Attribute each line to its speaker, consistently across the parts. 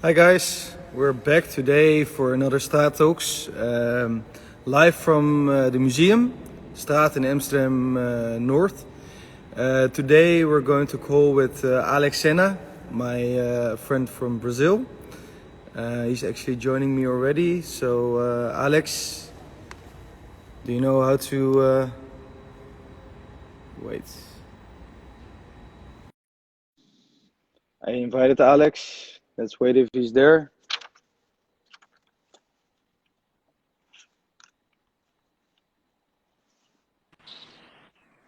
Speaker 1: Hi guys, we're back today for another Straat Talks, live from the museum, Straat in Amsterdam North. Today we're going to call with Alex Senna, my friend from Brazil. He's actually joining me already. So Alex, do you know how to wait? I invited Alex. Let's wait if he's there.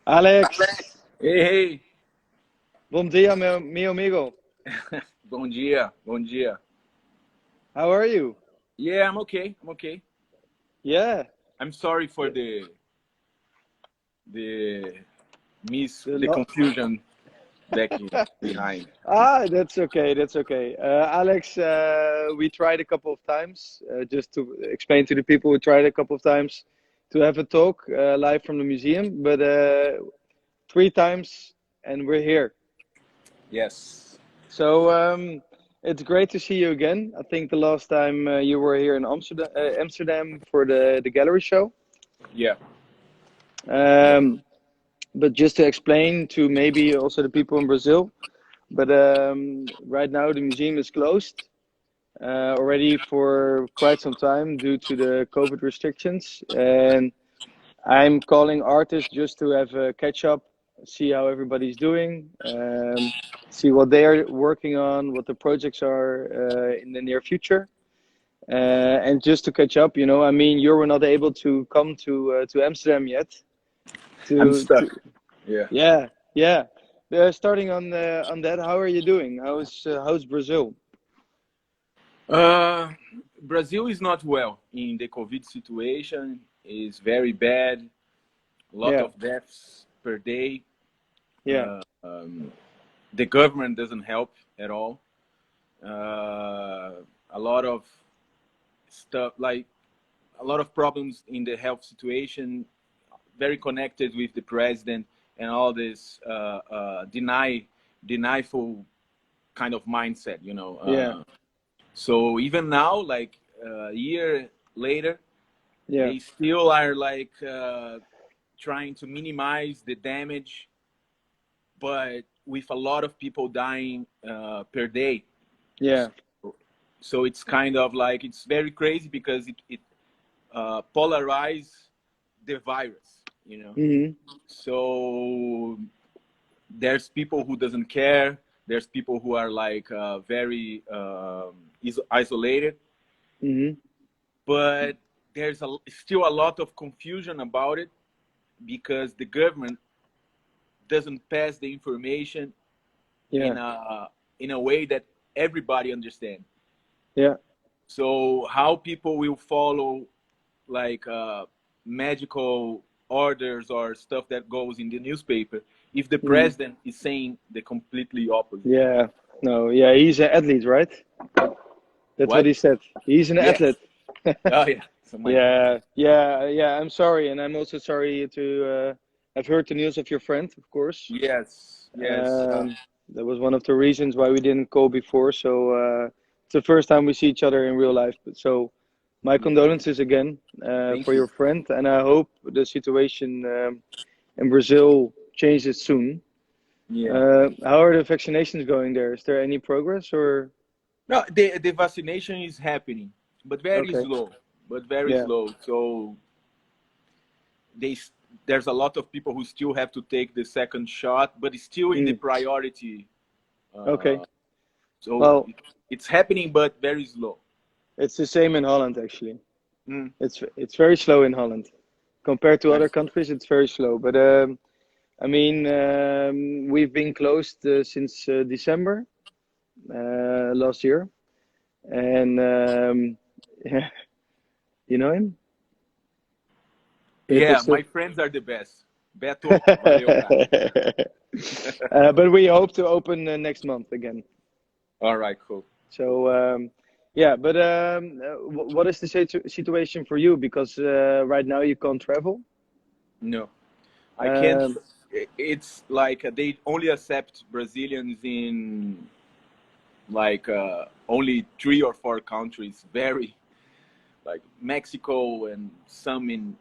Speaker 1: Alex,
Speaker 2: Hey, hey.
Speaker 1: bom dia, meu amigo.
Speaker 2: Bom dia, bom dia.
Speaker 1: How are you?
Speaker 2: Yeah, I'm okay. I'm okay.
Speaker 1: Yeah.
Speaker 2: I'm sorry for the
Speaker 1: The
Speaker 2: the
Speaker 1: lo-
Speaker 2: confusion back behind.
Speaker 1: That's okay. That's okay. Alex, we tried a couple of times, just to explain to the people, we tried a couple of times to have a talk live from the museum, but three times and we're here.
Speaker 2: Yes.
Speaker 1: So it's great to see you again. I think the last time you were here in Amsterdam for the gallery show.
Speaker 2: Yeah.
Speaker 1: But just to explain to maybe also the people in Brazil, but right now the museum is closed already for quite some time due to the COVID restrictions. And I'm calling artists just to have a catch up, see how everybody's doing, see what they are working on, what the projects are in the near future. And just to catch up, I mean, you were not able to come to Amsterdam yet.
Speaker 2: I'm
Speaker 1: To
Speaker 2: stuck. Yeah.
Speaker 1: Yeah, yeah. Starting on that, how are you doing? How's Brazil?
Speaker 2: Uh, Brazil is not well in the COVID situation. Is very bad. A lot
Speaker 1: Yeah,
Speaker 2: of deaths per day.
Speaker 1: yeah,
Speaker 2: The government doesn't help at all. A lot of stuff like a lot of problems in the health situation, very connected with the president and all this denial kind of mindset,
Speaker 1: yeah,
Speaker 2: So even now, like a year later,
Speaker 1: yeah,
Speaker 2: they still are like trying to minimize the damage, but with a lot of people dying per day.
Speaker 1: yeah.
Speaker 2: So it's kind of like it's very crazy because it polarize the virus.
Speaker 1: Hmm.
Speaker 2: So there's people who doesn't care. There's people who are like very isolated,
Speaker 1: Hmm.
Speaker 2: but there's still a lot of confusion about it because the government doesn't pass the information
Speaker 1: Yeah,
Speaker 2: in a way that everybody understands.
Speaker 1: yeah.
Speaker 2: So how people will follow like magical orders or stuff that goes in the newspaper if the
Speaker 1: Hmm.
Speaker 2: president is saying the completely opposite.
Speaker 1: Yeah. No, yeah. He's an athlete, right? That's what
Speaker 2: What?
Speaker 1: he said. He's an
Speaker 2: Yes.
Speaker 1: athlete.
Speaker 2: Oh yeah. So my God.
Speaker 1: Yeah, yeah, yeah. I'm sorry, and I'm also sorry to have heard the news of your friend, of course.
Speaker 2: Yes. Yes.
Speaker 1: That was one of the reasons why we didn't call before. So it's the first time we see each other in real life. But so my
Speaker 2: Yeah.
Speaker 1: condolences again
Speaker 2: Thank
Speaker 1: for
Speaker 2: you.
Speaker 1: your friend, and I hope the situation in Brazil changes soon.
Speaker 2: Yeah.
Speaker 1: How are the vaccinations going there? Is there any progress or?
Speaker 2: No, the vaccination is happening, but very
Speaker 1: Okay,
Speaker 2: slow. But very
Speaker 1: yeah.
Speaker 2: slow. So they there's a lot of people who still have to take the second shot, but it's still in the
Speaker 1: Mm,
Speaker 2: priority.
Speaker 1: okay.
Speaker 2: Uh, so
Speaker 1: Well,
Speaker 2: it's happening, but very slow.
Speaker 1: it's the same in Holland actually.
Speaker 2: Mm,
Speaker 1: It's very slow in Holland compared to other
Speaker 2: nice.
Speaker 1: countries. It's very slow, but I mean, we've been closed since December last year, and you know him, Peter
Speaker 2: Yeah,
Speaker 1: still.
Speaker 2: my friends are the best. Beto, valeu, cara.
Speaker 1: But we hope to open next month again.
Speaker 2: All right, cool. Cool.
Speaker 1: So yeah, but what is the situation for you? Because right now you can't travel.
Speaker 2: No, I can't.
Speaker 1: Um,
Speaker 2: It's like they only accept Brazilians like only 3 or 4 countries, very like Mexico and some in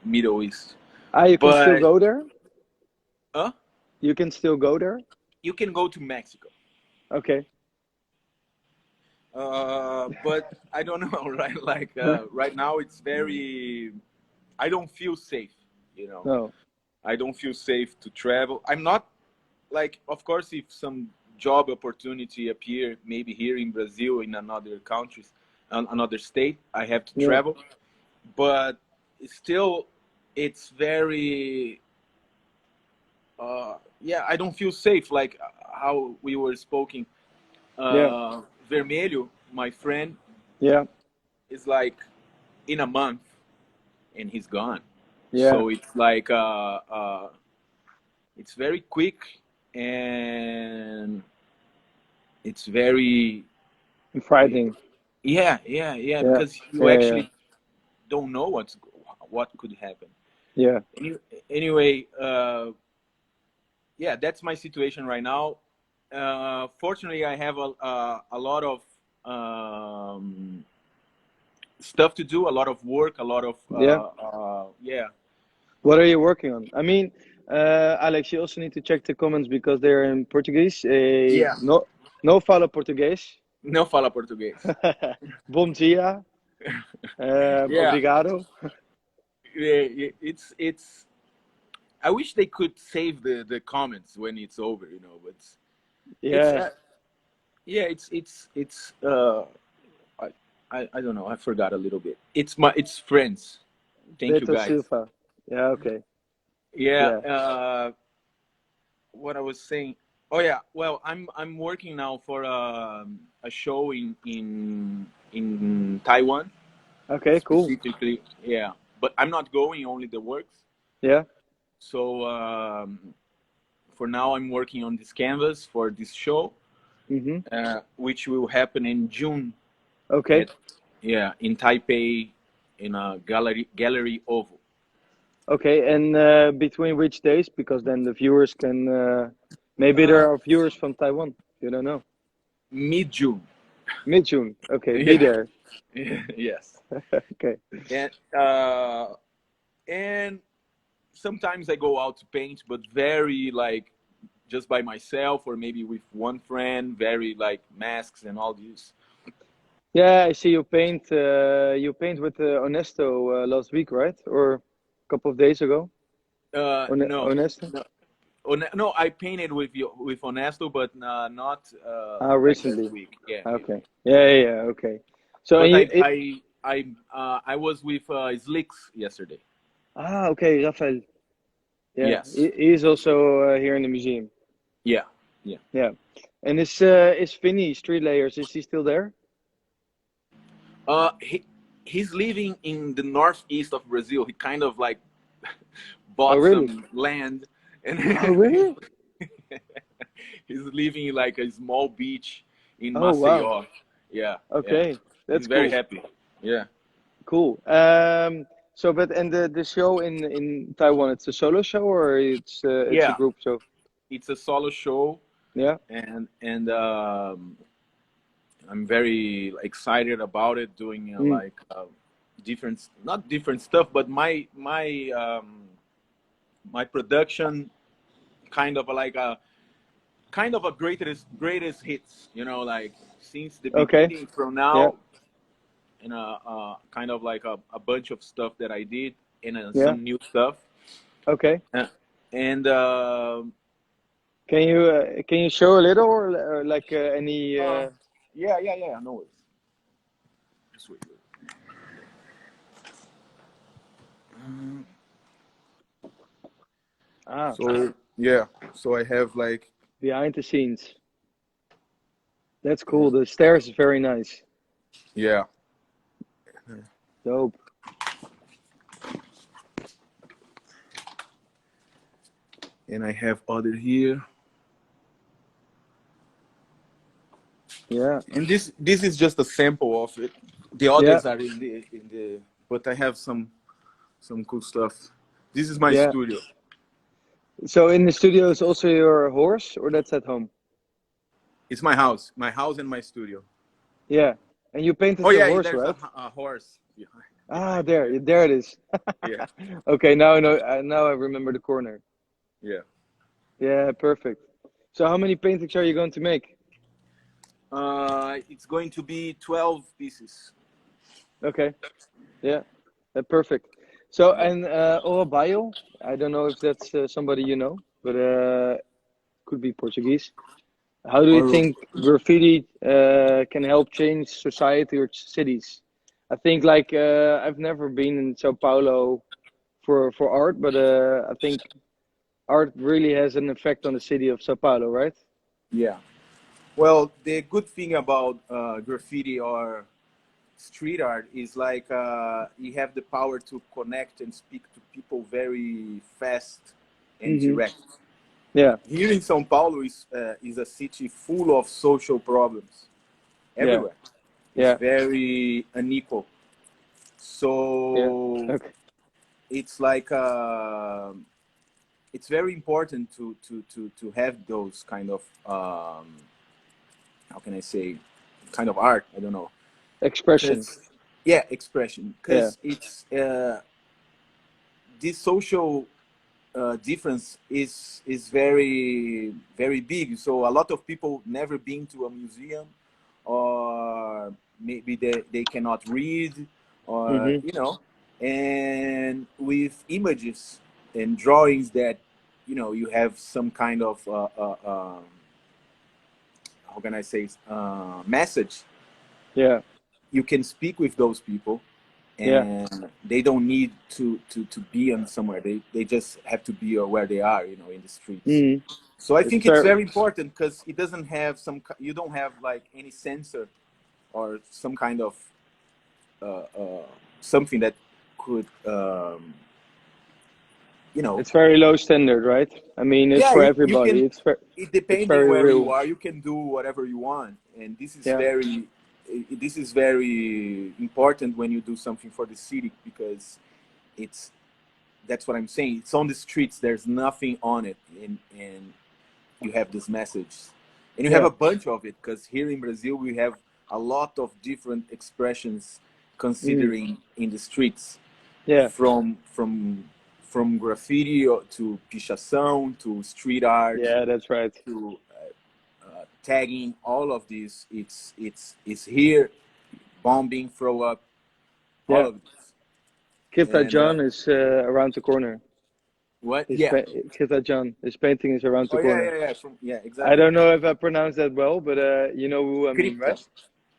Speaker 2: Middle East.
Speaker 1: Ah, you can still
Speaker 2: But
Speaker 1: go there?
Speaker 2: uh,
Speaker 1: You can still go there?
Speaker 2: you can go to Mexico.
Speaker 1: Okay.
Speaker 2: But I don't know, right? Like right now, it's very. I don't feel safe. You know,
Speaker 1: No.
Speaker 2: I don't feel safe to travel. I'm not like, of course, if some job opportunity appear, maybe here in Brazil, in another countries, another state, I have to
Speaker 1: Yeah.
Speaker 2: travel. But still, it's very. Yeah, I don't feel safe. Like how we were speaking.
Speaker 1: Yeah.
Speaker 2: Vermelho, my friend,
Speaker 1: Yeah.
Speaker 2: is like in a month and he's gone.
Speaker 1: Yeah.
Speaker 2: So it's like it's very quick and it's very
Speaker 1: Frightening.
Speaker 2: yeah
Speaker 1: Yeah.
Speaker 2: because you
Speaker 1: Yeah. Yeah.
Speaker 2: actually don't know what could happen.
Speaker 1: Yeah.
Speaker 2: Anyway, yeah, that's my situation right now. Fortunately, I have a lot of stuff to do, a lot of work, a lot of
Speaker 1: Yeah.
Speaker 2: yeah.
Speaker 1: What are you working on? I mean, Alex, you also need to check the comments because they're in Portuguese.
Speaker 2: Yeah.
Speaker 1: No, no fala português.
Speaker 2: Não fala português.
Speaker 1: Bom dia.
Speaker 2: Yeah.
Speaker 1: Obrigado.
Speaker 2: Yeah, it's. I wish they could save the comments when it's over, you know. But it's
Speaker 1: Yeah.
Speaker 2: yeah, it's. I don't know. I forgot a little bit. It's friends. Thank you
Speaker 1: Beto
Speaker 2: guys.
Speaker 1: Silva. Yeah. Okay.
Speaker 2: Yeah.
Speaker 1: Yeah.
Speaker 2: What I was saying. Oh yeah. Well, I'm working now for a show in Taiwan
Speaker 1: Okay. Cool.
Speaker 2: specifically. Yeah, but I'm not going. Only the works.
Speaker 1: Yeah.
Speaker 2: So for now, I'm working on this canvas for this show, which will happen in June.
Speaker 1: Okay.
Speaker 2: Yeah, in Taipei, in a gallery Ovo.
Speaker 1: Okay. And between which days? Because then the viewers can. Maybe there are viewers from Taiwan. You don't know.
Speaker 2: Mid-June.
Speaker 1: Mid-June. Okay. Be
Speaker 2: Yeah.
Speaker 1: there.
Speaker 2: Yes.
Speaker 1: Okay.
Speaker 2: And sometimes I go out to paint, but very like just by myself or maybe with one friend. Very like masks and all these.
Speaker 1: Yeah, I see you paint. You paint with Onesto last week, right? Or a couple of days ago.
Speaker 2: No,
Speaker 1: Onesto.
Speaker 2: no, I painted with Honesto, but not like last
Speaker 1: Recently.
Speaker 2: week. Yeah.
Speaker 1: Okay. Yeah. Okay. So
Speaker 2: But
Speaker 1: and you,
Speaker 2: I was with Slicks yesterday.
Speaker 1: Okay, Rafael. Yeah,
Speaker 2: Yes.
Speaker 1: he's also here in the museum.
Speaker 2: Yeah.
Speaker 1: Yeah. And is Vinny Street Layers? Is he still there?
Speaker 2: He's living in the northeast of Brazil. He kind of like bought
Speaker 1: really?
Speaker 2: some land and
Speaker 1: Really?
Speaker 2: he's living in like a small beach in
Speaker 1: Oh,
Speaker 2: Maceió.
Speaker 1: wow.
Speaker 2: Yeah.
Speaker 1: Okay,
Speaker 2: Yeah.
Speaker 1: that's
Speaker 2: He's very
Speaker 1: cool.
Speaker 2: happy. Yeah.
Speaker 1: Cool. So, but and the show in Taiwan, it's a solo show or it's a
Speaker 2: Yeah.
Speaker 1: group show?
Speaker 2: It's a solo show.
Speaker 1: Yeah.
Speaker 2: And I'm very excited about it. Doing like not different stuff, but my production kind of like a greatest hits. You know, like since the beginning from now.
Speaker 1: Yeah.
Speaker 2: And kind of like a bunch of stuff that I did and some new stuff.
Speaker 1: Okay.
Speaker 2: And
Speaker 1: can you show a little or like any?
Speaker 2: Yeah. No worries. Just wait. So yeah, so I have like
Speaker 1: behind the scenes. That's cool. The stairs is very nice.
Speaker 2: Yeah.
Speaker 1: Dope.
Speaker 2: And I have other here.
Speaker 1: Yeah.
Speaker 2: And this is just a sample of it. The others are in the but I have some cool stuff. This is my studio.
Speaker 1: So in the studio is also your horse, or that's at home?
Speaker 2: It's my house and my studio.
Speaker 1: Yeah. And you painted
Speaker 2: Oh
Speaker 1: the
Speaker 2: yeah,
Speaker 1: horse,
Speaker 2: there's
Speaker 1: right?
Speaker 2: a horse
Speaker 1: Ah,
Speaker 2: behind me.
Speaker 1: there it is.
Speaker 2: Yeah,
Speaker 1: Okay, now I know. Now I remember the corner.
Speaker 2: yeah.
Speaker 1: Yeah, perfect. So how many paintings are you going to make?
Speaker 2: It's going to be 12 pieces.
Speaker 1: Okay. Yeah, perfect. So
Speaker 2: Yeah.
Speaker 1: and Orobaio, I don't know if that's somebody you know, but could be Portuguese. How do you
Speaker 2: Or
Speaker 1: think graffiti can help change society or cities? I think like I've never been in Sao Paulo for art, but I think art really has an effect on the city of Sao Paulo, right?
Speaker 2: yeah. Well, the good thing about graffiti or street art is like you have the power to connect and speak to people very fast and
Speaker 1: Mm-hmm.
Speaker 2: direct.
Speaker 1: Yeah,
Speaker 2: Here in São Paulo is a city full of social problems
Speaker 1: yeah,
Speaker 2: everywhere. It's
Speaker 1: yeah,
Speaker 2: very unequal.
Speaker 1: yeah.
Speaker 2: So
Speaker 1: Okay.
Speaker 2: it's like it's very important to have those kind of how can I say, kind of art. I don't know,
Speaker 1: Expression.
Speaker 2: because yeah, expression.
Speaker 1: Yeah.
Speaker 2: Because it's this social difference is very big. So a lot of people never been to a museum, or maybe they cannot read, or
Speaker 1: Mm-hmm.
Speaker 2: you know, and with images and drawings that you know you have some kind of how can I say message.
Speaker 1: Yeah,
Speaker 2: You can speak with those people,
Speaker 1: yeah.
Speaker 2: and they don't need to be on somewhere. They just have to be where they are, you know, in the streets.
Speaker 1: Mm-hmm.
Speaker 2: So I
Speaker 1: It's
Speaker 2: think it's
Speaker 1: fair.
Speaker 2: very important because it doesn't have you don't have like any sensor or some kind of uh, uh, something that could you know.
Speaker 1: It's very low standard, right? I mean, it's
Speaker 2: Yeah,
Speaker 1: for
Speaker 2: you
Speaker 1: everybody.
Speaker 2: can, it
Speaker 1: It's
Speaker 2: depending
Speaker 1: very
Speaker 2: where you
Speaker 1: real.
Speaker 2: are, you can do whatever you want, and
Speaker 1: Yeah.
Speaker 2: this is very important when you do something for the city, because it's that's what I'm saying. It's on the streets. There's nothing on it, and you have this message, and you have
Speaker 1: Yeah.
Speaker 2: a bunch of it, because here in Brazil we have a lot of different expressions
Speaker 1: Mm.
Speaker 2: considering in the streets,
Speaker 1: Yeah.
Speaker 2: from graffiti to pichação to street art
Speaker 1: Yeah, that's right.
Speaker 2: to tagging. All of this, it's here. Bombing, throw up, all
Speaker 1: Yeah.
Speaker 2: of this,
Speaker 1: Kita
Speaker 2: and
Speaker 1: John is around the corner.
Speaker 2: what? Yeah.
Speaker 1: Kita John, his painting is around the
Speaker 2: Oh yeah,
Speaker 1: corner.
Speaker 2: yeah, yeah. Yeah,
Speaker 1: I
Speaker 2: exactly.
Speaker 1: don't know if I pronounced that well, but you know who I mean,
Speaker 2: Crypta,
Speaker 1: right?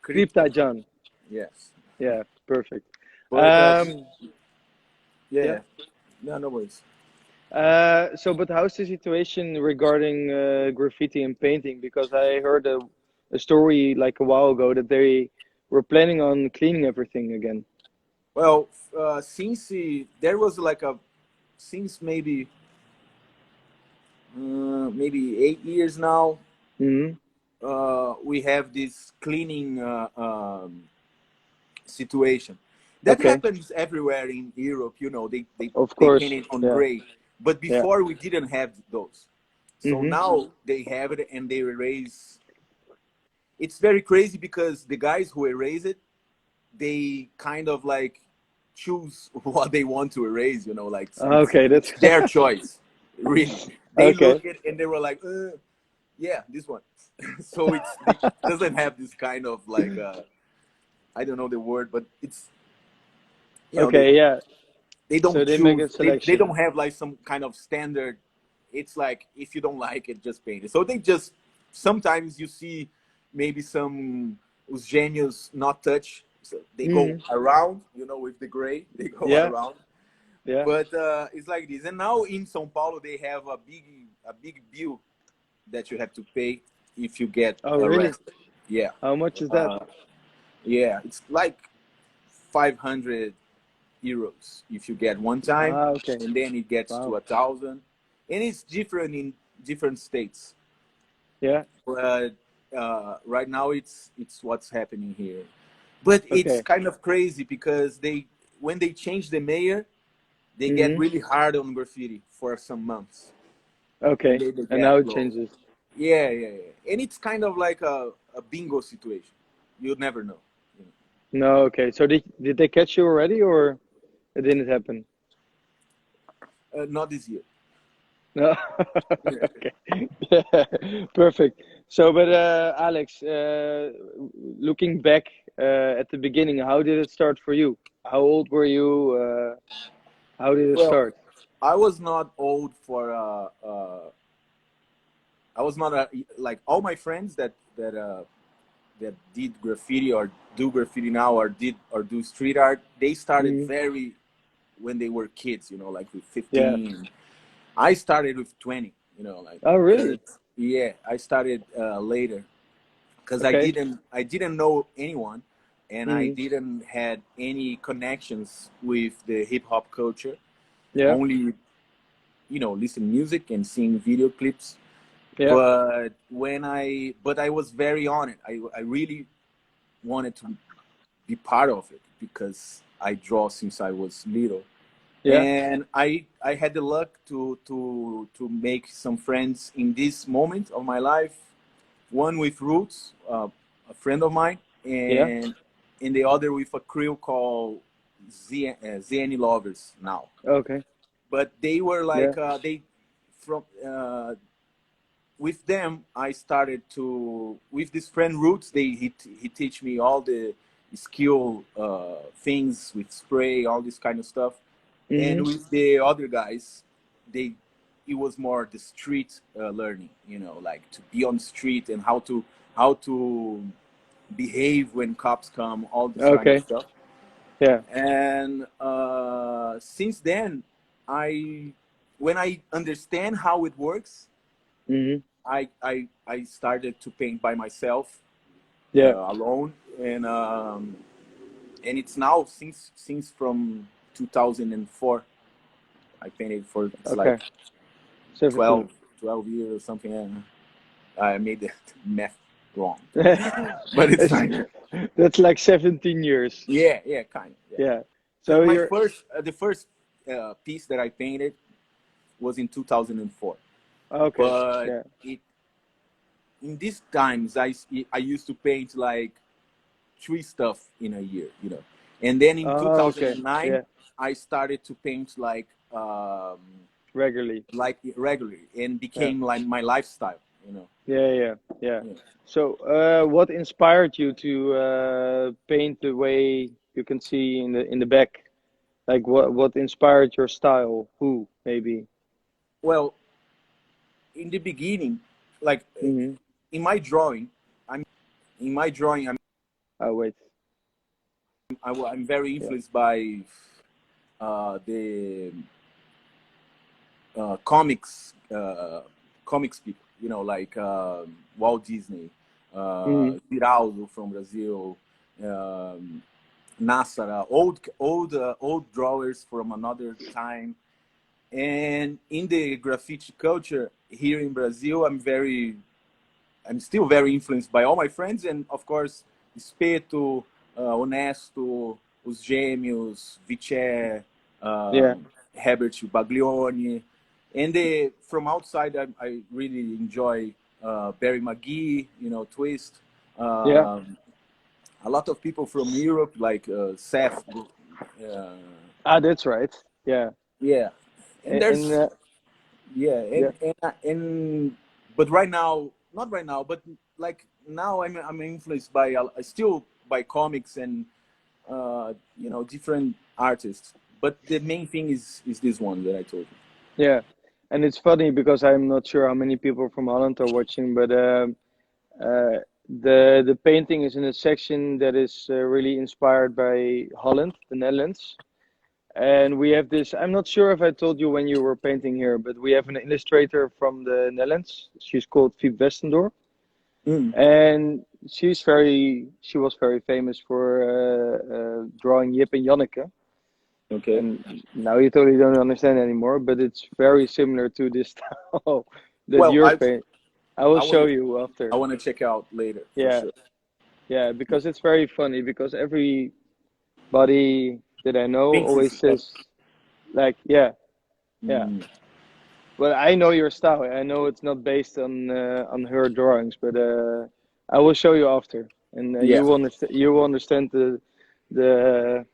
Speaker 2: crypta.
Speaker 1: Kripta John.
Speaker 2: Yes,
Speaker 1: Yeah, perfect.
Speaker 2: but
Speaker 1: Um,
Speaker 2: yeah,
Speaker 1: yeah.
Speaker 2: yeah. No, no worries.
Speaker 1: So, but how's the situation regarding graffiti and painting? Because I heard a story like a while ago that they were planning on cleaning everything again.
Speaker 2: Well, since there was like since maybe 8 years now,
Speaker 1: Hmm.
Speaker 2: we have this cleaning situation. That
Speaker 1: Okay,
Speaker 2: happens everywhere in Europe. You know,
Speaker 1: of
Speaker 2: they
Speaker 1: course.
Speaker 2: paint it on
Speaker 1: Yeah,
Speaker 2: gray, but
Speaker 1: yeah.
Speaker 2: before we didn't have those. So
Speaker 1: Hmm.
Speaker 2: now they have it, and they erase. It's very crazy because the guys who erase it, they kind of like choose what they want to erase. You know, like
Speaker 1: Okay, that's
Speaker 2: it's their choice. Really, they
Speaker 1: okay.
Speaker 2: look at and they were like, yeah, this one. So it doesn't have this kind of like I don't know the word, but it's you know
Speaker 1: Okay, yeah.
Speaker 2: they
Speaker 1: So
Speaker 2: don't
Speaker 1: they make
Speaker 2: choose.
Speaker 1: a
Speaker 2: They
Speaker 1: selection.
Speaker 2: don't have like some kind of standard. It's like if you don't like it, just paint it. So they just sometimes you see maybe some os genius not touch. So they go
Speaker 1: Hmm.
Speaker 2: around, you know, with the gray, they go
Speaker 1: Yeah,
Speaker 2: around.
Speaker 1: yeah.
Speaker 2: But it's like this. And now in São Paulo they have a big bill that you have to pay if you get
Speaker 1: Oh, really?
Speaker 2: arrested. Yeah,
Speaker 1: How much is that?
Speaker 2: uh, yeah, it's like 500 euros if you get one time,
Speaker 1: Ah, okay.
Speaker 2: and then it gets to
Speaker 1: Wow.
Speaker 2: 1,000, and it's different in different states.
Speaker 1: Yeah.
Speaker 2: But right now it's what's happening here. But it's
Speaker 1: Okay.
Speaker 2: kind of crazy because they when they change the mayor, they get
Speaker 1: Hmm.
Speaker 2: really hard on graffiti for some months, and
Speaker 1: Okay.
Speaker 2: then they
Speaker 1: And now
Speaker 2: get
Speaker 1: it
Speaker 2: closed.
Speaker 1: changes.
Speaker 2: Yeah, yeah, yeah. And it's kind of like a bingo situation. You'll never know. You
Speaker 1: No, okay. So did they catch you already, or it didn't happen?
Speaker 2: Not this year.
Speaker 1: No.
Speaker 2: Yeah.
Speaker 1: Okay. Yeah. Perfect. So, but Alex, looking back at the beginning, how did it start for you? How old were you? How did it
Speaker 2: Well,
Speaker 1: start?
Speaker 2: I was not old for I was not like all my friends that did graffiti or do graffiti now or did or do street art. They started
Speaker 1: Hmm.
Speaker 2: very when they were kids, like with
Speaker 1: Yeah.
Speaker 2: 15. I started with 20, like
Speaker 1: Oh,
Speaker 2: because
Speaker 1: really?
Speaker 2: yeah, I started later because
Speaker 1: Okay.
Speaker 2: I didn't know anyone, and I
Speaker 1: Hmm.
Speaker 2: didn't had any connections with the hip hop culture.
Speaker 1: Yeah.
Speaker 2: Only listen music and seeing video clips.
Speaker 1: Yeah.
Speaker 2: But I was very on it. I really wanted to be part of it because I draw since I was little,
Speaker 1: Yeah.
Speaker 2: and I had the luck to make some friends in this moment of my life. One with Roots, a friend of mine,
Speaker 1: Yeah.
Speaker 2: and the other with a crew called ZN Lovers now.
Speaker 1: Okay.
Speaker 2: But they were
Speaker 1: Yeah.
Speaker 2: like they from with them. I started to with this friend Roots. He teach me all the skill things with spray, all this kind of stuff. And
Speaker 1: Hmm.
Speaker 2: with the other guys, they it was more the street learning, like to be on the street and how to behave when cops come, all this kind of
Speaker 1: Okay.
Speaker 2: stuff.
Speaker 1: Yeah.
Speaker 2: And since then, I when I understand how it works,
Speaker 1: Hmm.
Speaker 2: I started to paint by myself,
Speaker 1: Yeah.
Speaker 2: alone, and it's now since from 2004. I painted for it's like
Speaker 1: Okay. 17.
Speaker 2: 12 years or something. I made the math wrong, but it's
Speaker 1: It's,
Speaker 2: like
Speaker 1: that's like 17 years.
Speaker 2: yeah, yeah, kind of, yeah.
Speaker 1: Yeah.
Speaker 2: Because
Speaker 1: So
Speaker 2: my
Speaker 1: you're
Speaker 2: first the first piece that I painted was in 2004,
Speaker 1: okay.
Speaker 2: but
Speaker 1: Yeah.
Speaker 2: it in these times I used to paint like three stuff in a year, and then in
Speaker 1: Oh, okay.
Speaker 2: 2009
Speaker 1: Yeah.
Speaker 2: I started to paint
Speaker 1: Regularly.
Speaker 2: like regularly and
Speaker 1: Yeah.
Speaker 2: became like my lifestyle,
Speaker 1: Yeah. Yeah. Yeah.
Speaker 2: Yeah.
Speaker 1: So, what inspired you to paint the way you can see in the back? Like, what inspired your style? Who maybe?
Speaker 2: Well, in the beginning, like
Speaker 1: Hmm.
Speaker 2: in my drawing, I'm in my drawing.
Speaker 1: Oh, wait.
Speaker 2: I'm very
Speaker 1: Yeah.
Speaker 2: influenced by the comics people. Like Walt Disney,
Speaker 1: Hmm.
Speaker 2: Ziraldo from Brazil, um, Nassara, old drawers from another time. And in the graffiti culture here in Brazil, I'm still very influenced by all my friends, and of course, Espeto, Honesto, Os Gêmeos, Viché,
Speaker 1: Yeah.
Speaker 2: Herbert Baglioni. And from outside, I really enjoy Barry McGee, Twist.
Speaker 1: Yeah.
Speaker 2: Um, a lot of people from Europe, like Seth.
Speaker 1: Ah, that's right. Yeah.
Speaker 2: Yeah, and
Speaker 1: And
Speaker 2: there's yeah,
Speaker 1: yeah.
Speaker 2: and but right now, not right now, but like now, I'm influenced by still by comics and different artists. But the main thing is this one that I told you.
Speaker 1: Yeah, and it's funny because I'm not sure how many people from Holland are watching, but uh, the painting is in a section that is really inspired by Holland, the Netherlands. And we have this. I'm not sure if I told you when you were painting here, but we have an illustrator from the Netherlands. She's called Fiep Westendorp,
Speaker 2: Mm,
Speaker 1: and she was very famous for drawing Jip and Janneke.
Speaker 2: okay.
Speaker 1: And now you totally don't understand anymore, but it's very similar to this style that
Speaker 2: Well,
Speaker 1: you're painting. I will
Speaker 2: I
Speaker 1: show
Speaker 2: want
Speaker 1: you
Speaker 2: I
Speaker 1: after.
Speaker 2: want to check out later for
Speaker 1: Yeah,
Speaker 2: sure.
Speaker 1: yeah, because it's very funny because everybody that I know
Speaker 2: Thanks.
Speaker 1: always says like, yeah, yeah.
Speaker 2: Mm,
Speaker 1: But I know your style. I know it's not based on her drawings, but I will show you after, and
Speaker 2: Yeah.
Speaker 1: you will understand the the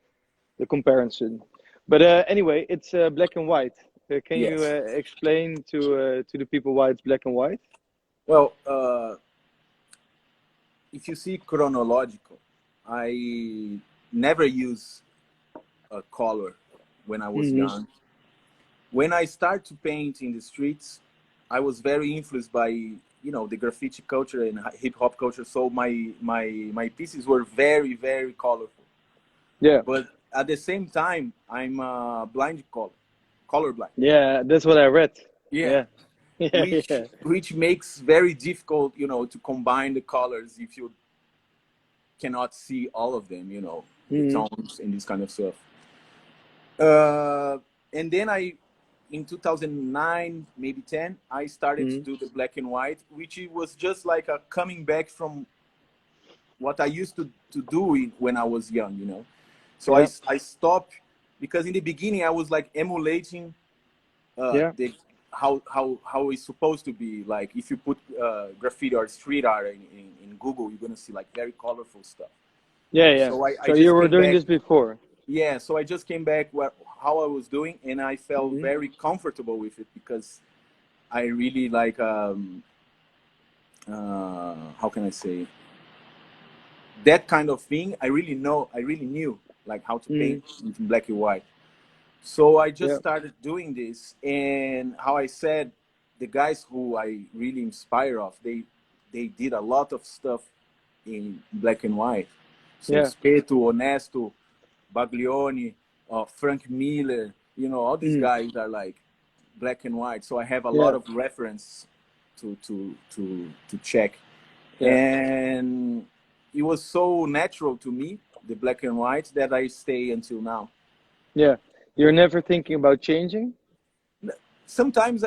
Speaker 1: comparison. But anyway, it's black and white. Can you
Speaker 2: Yes.
Speaker 1: explain to the people why it's black and white?
Speaker 2: Well, if you see chronological, I never use a color when I was
Speaker 1: Mm-hmm.
Speaker 2: young. When I started to paint in the streets, I was very influenced by the graffiti culture and hip hop culture. So my pieces were very very colorful.
Speaker 1: Yeah,
Speaker 2: But at the same time, I'm blind colorblind.
Speaker 1: yeah, that's what I read.
Speaker 2: Yeah,
Speaker 1: Yeah, yeah,
Speaker 2: which
Speaker 1: yeah.
Speaker 2: which makes very difficult, to combine the colors if you cannot see all of them. The
Speaker 1: Mm-hmm.
Speaker 2: tones and this kind of stuff. Uh, and then in 2009, maybe 10, I started to
Speaker 1: Mm-hmm.
Speaker 2: do the black and white, which it was just like a coming back from what I used to do when I was young. So
Speaker 1: Yeah,
Speaker 2: I stopped because in the beginning I was like emulating
Speaker 1: yeah,
Speaker 2: the how it's supposed to be. Like if you put graffiti or street art in Google, you're gonna see like very colorful stuff.
Speaker 1: yeah, yeah.
Speaker 2: So I
Speaker 1: So you
Speaker 2: just
Speaker 1: were
Speaker 2: came
Speaker 1: doing
Speaker 2: back.
Speaker 1: this before.
Speaker 2: Yeah, so I just came back how I was doing, and I felt
Speaker 1: Mm-hmm.
Speaker 2: very comfortable with it because I really like how can I say that kind of thing. I really knew like how to
Speaker 1: Mm-hmm.
Speaker 2: paint in black and white. So I just
Speaker 1: Yeah,
Speaker 2: started doing this, and how I said, the guys who I really inspire of, they did a lot of stuff in black and white. So
Speaker 1: yeah.
Speaker 2: Speto, Honesto, Baglioni, Frank Miller, all these
Speaker 1: Mm-hmm.
Speaker 2: guys are like black and white. So I have a lot
Speaker 1: Yeah,
Speaker 2: of reference to check,
Speaker 1: yeah,
Speaker 2: and it was so natural to me, the black and white, that I stay until now.
Speaker 1: yeah. You're never thinking about changing?
Speaker 2: Sometimes,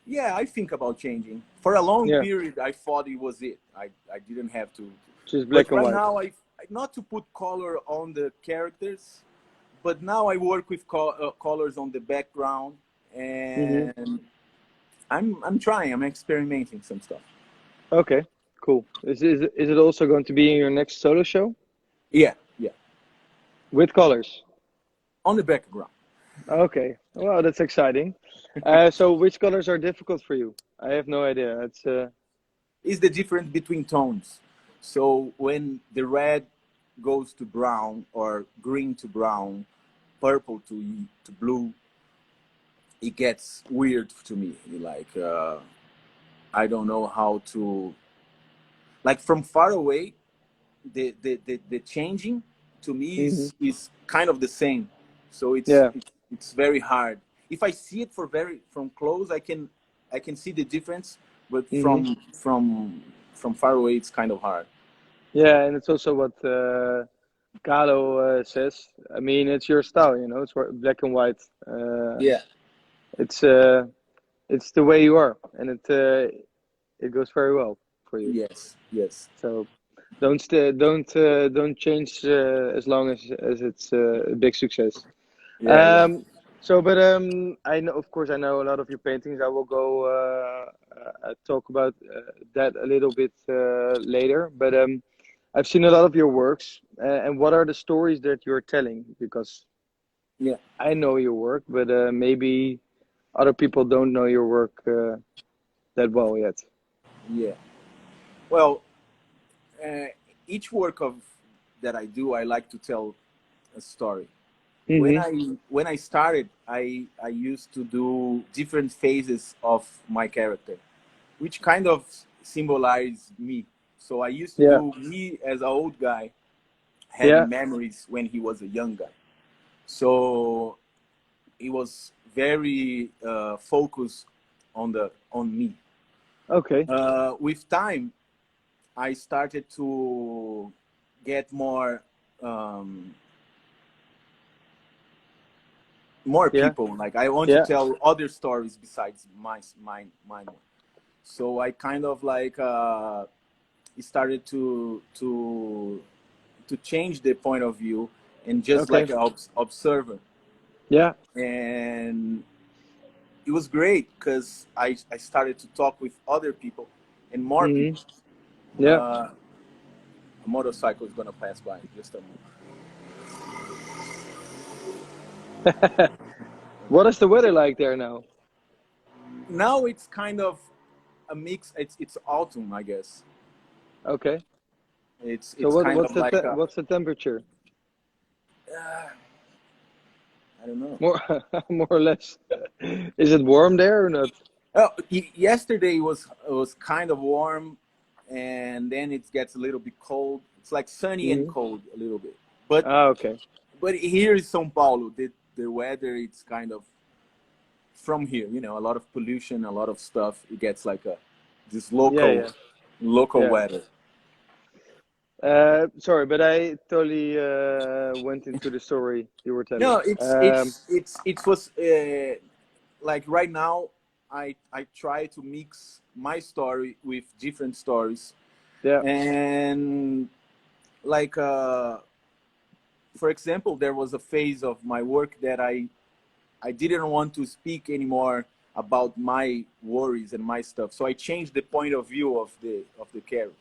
Speaker 2: yeah, I think about changing. For a long
Speaker 1: Yeah,
Speaker 2: period, I thought it was it. I didn't have to.
Speaker 1: just
Speaker 2: But
Speaker 1: black and
Speaker 2: right
Speaker 1: white.
Speaker 2: now, not to put color on the characters, but now I work with colors on the background,
Speaker 1: Mm-hmm.
Speaker 2: and I'm trying. I'm experimenting some stuff.
Speaker 1: Okay, cool. Is it also going to be in your next solo show
Speaker 2: Yeah, yeah,
Speaker 1: with colors?
Speaker 2: on the background.
Speaker 1: Okay, well, that's exciting. So which colors are difficult for you? I have no idea. It's
Speaker 2: Is the difference between tones. So when the red goes to brown, or green to brown, purple to blue, it gets weird to me. Like I don't know how to, like, from far away. The changing to me
Speaker 1: hmm
Speaker 2: is kind of the same. So
Speaker 1: yeah,
Speaker 2: it's very hard. If I see it from close, I can see the difference, but
Speaker 1: hmm
Speaker 2: from far away, it's kind of hard.
Speaker 1: yeah, and it's also what Carlo says. I mean, it's your style, It's black and white.
Speaker 2: Yeah.
Speaker 1: It's uh, it's the way you are, and it goes very well for you.
Speaker 2: Yes. Yes.
Speaker 1: So don't change as long as it's a big success.
Speaker 2: Yeah. Yeah.
Speaker 1: Um, but I know, of course, I know a lot of your paintings. I will go talk about that a little bit later. But I've seen a lot of your works, and what are the stories that you're telling? Because
Speaker 2: Yeah.
Speaker 1: I know your work, but maybe other people don't know your work that well yet.
Speaker 2: Yeah. Well, uh, each work of that I do, I like to tell a story. when
Speaker 1: Mm-hmm.
Speaker 2: I when I started, I used to do different phases of my character, which kind of symbolize me. So I used to
Speaker 1: Yeah,
Speaker 2: do me as an old guy
Speaker 1: yeah.
Speaker 2: having memories when he was a young guy. So it was very focused on me.
Speaker 1: Okay.
Speaker 2: With time, I started to get um, more
Speaker 1: Yeah,
Speaker 2: people. Like I want to
Speaker 1: yeah.
Speaker 2: tell other stories besides mine one. So I kind of like started to change the point of view, and just
Speaker 1: Okay.
Speaker 2: like an observer.
Speaker 1: Yeah.
Speaker 2: And it was great because I started to talk with other people and more
Speaker 1: Hmm.
Speaker 2: people.
Speaker 1: Yeah.
Speaker 2: A motorcycle is gonna pass by. Just a moment.
Speaker 1: What is the weather like there now?
Speaker 2: Now it's kind of a mix. It's autumn, I guess.
Speaker 1: Okay. So
Speaker 2: It's kind of like a
Speaker 1: what's the temperature?
Speaker 2: uh, I don't know.
Speaker 1: More more or less. Is it warm there or not?
Speaker 2: Oh, yesterday was kind of warm, and then it gets a little bit cold. It's like sunny and
Speaker 1: Hmm.
Speaker 2: cold a little bit. But
Speaker 1: Ah, okay.
Speaker 2: here in São Paulo, the weather it's kind of from here. A lot of pollution, a lot of stuff. It gets like this
Speaker 1: Yeah, yeah,
Speaker 2: local
Speaker 1: yeah.
Speaker 2: weather.
Speaker 1: Sorry, but I totally went into the story you were
Speaker 2: No,
Speaker 1: telling.
Speaker 2: it was like right now. I try to mix my story with different stories,
Speaker 1: Yeah.
Speaker 2: and like for example, there was a phase of my work that I didn't want to speak anymore about my worries and my stuff, so I changed the point of view of the character.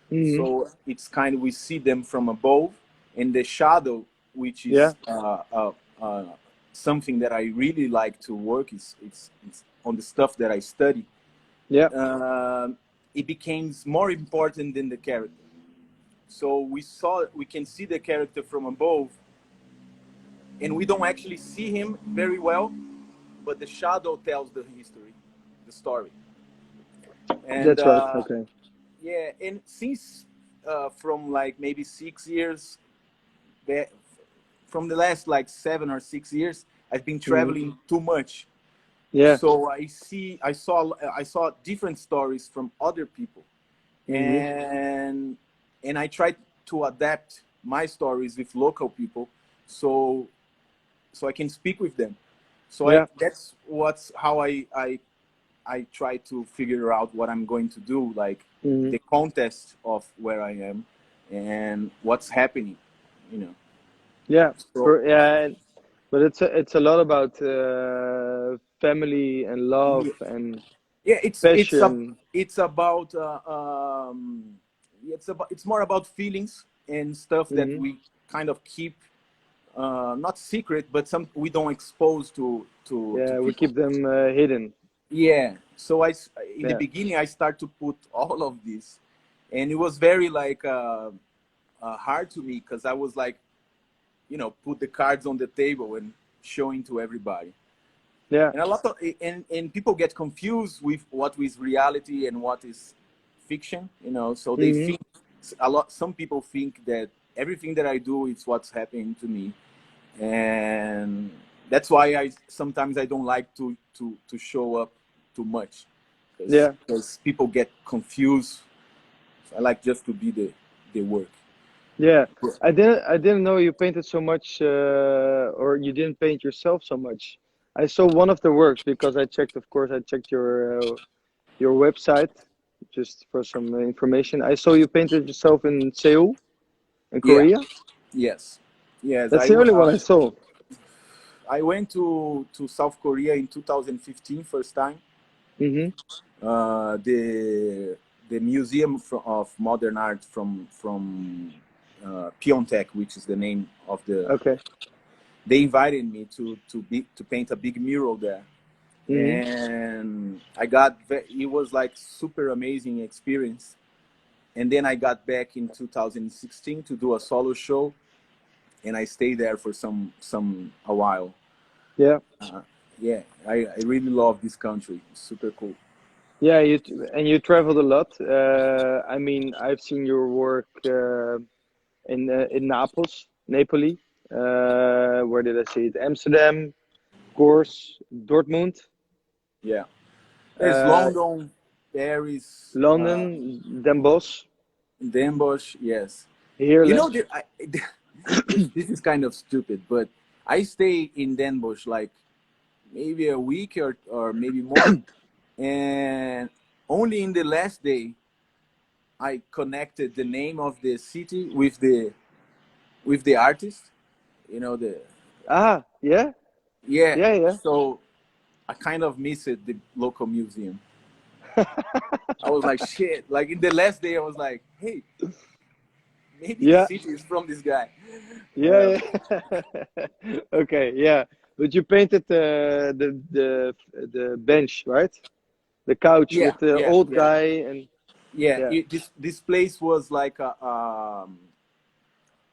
Speaker 1: Hmm.
Speaker 2: So it's kind of we see them from above, and the shadow, which
Speaker 1: Yeah.
Speaker 2: is something that I really like to work is it's on the stuff that I study.
Speaker 1: Yeah.
Speaker 2: uh, it becomes more important than the character. So we can see the character from above, and we don't actually see him very well, but the shadow tells the history, the story. And
Speaker 1: That's right. Okay.
Speaker 2: yeah, and since from like maybe 6 years, that from the last like 7 or 6 years, I've been
Speaker 1: Hmm.
Speaker 2: traveling too much.
Speaker 1: Yeah.
Speaker 2: So I saw different stories from other people,
Speaker 1: Hmm.
Speaker 2: and I tried to adapt my stories with local people, so I can speak with them. So
Speaker 1: Yeah.
Speaker 2: that's what's how I try to figure out what I'm going to do, like
Speaker 1: Hmm.
Speaker 2: the contest of where I am and what's happening, you know.
Speaker 1: Yeah.
Speaker 2: So
Speaker 1: But it's a lot about family and love
Speaker 2: yeah,
Speaker 1: and
Speaker 2: yeah,
Speaker 1: passion.
Speaker 2: it's about it's more about feelings and stuff that
Speaker 1: Hmm.
Speaker 2: we kind of keep not secret, but some we don't expose to
Speaker 1: Yeah, we
Speaker 2: people.
Speaker 1: keep them hidden.
Speaker 2: Yeah. So in the
Speaker 1: Yeah.
Speaker 2: beginning I start to put all of this, and it was very like hard to me because I was like, put the cards on the table and showing to everybody.
Speaker 1: Yeah.
Speaker 2: And a lot of and people get confused with what is reality and what is fiction. So they
Speaker 1: Hmm.
Speaker 2: think a lot. Some people think that everything that I do is what's happening to me, and that's why I sometimes I don't like to show up too much,
Speaker 1: Yeah.
Speaker 2: because people get confused. I like just to be the work.
Speaker 1: Yeah. I didn't know you painted so much, or you didn't paint yourself so much. I saw one of the works because of course, I checked your website just for some information. I saw you painted yourself in Seoul, in
Speaker 2: Yeah.
Speaker 1: Korea.
Speaker 2: Yes. Yes.
Speaker 1: That's the only one I saw.
Speaker 2: I went to South Korea in 2015 first time.
Speaker 1: Hmm.
Speaker 2: The Museum of Modern Art from Pyeongtaek, which is the name of the.
Speaker 1: Okay.
Speaker 2: They invited me to paint a big mural there,
Speaker 1: Hmm.
Speaker 2: and it was like super amazing experience. And then I got back in 2016 to do a solo show, and I stayed there for a while.
Speaker 1: Yeah.
Speaker 2: Uh, yeah, I really love this country. It's super cool.
Speaker 1: Yeah. And you traveled a lot. I mean, I've seen your work in Napoli. Where did I see it? Amsterdam, of course, Dortmund,
Speaker 2: Yeah, there's
Speaker 1: uh,
Speaker 2: London, Paris,
Speaker 1: London, Den Bosch.
Speaker 2: Den Bosch. Yes, you
Speaker 1: Heerlen.
Speaker 2: know this is kind of stupid, but I stay in Den Bosch like maybe a week or maybe more, and only in the last day I connected the name of the city with the artist. The
Speaker 1: Ah, yeah,
Speaker 2: Yeah.
Speaker 1: yeah, yeah.
Speaker 2: So I kind of missed the local museum. I was like, shit. Like in the last day, I was like, hey, maybe the
Speaker 1: Yeah,
Speaker 2: city is from this guy. Uh,
Speaker 1: yeah, yeah. Okay, yeah. But you painted the bench, right? The couch
Speaker 2: yeah,
Speaker 1: with the
Speaker 2: yeah,
Speaker 1: old
Speaker 2: yeah,
Speaker 1: guy and
Speaker 2: yeah.
Speaker 1: yeah.
Speaker 2: This place was like uh,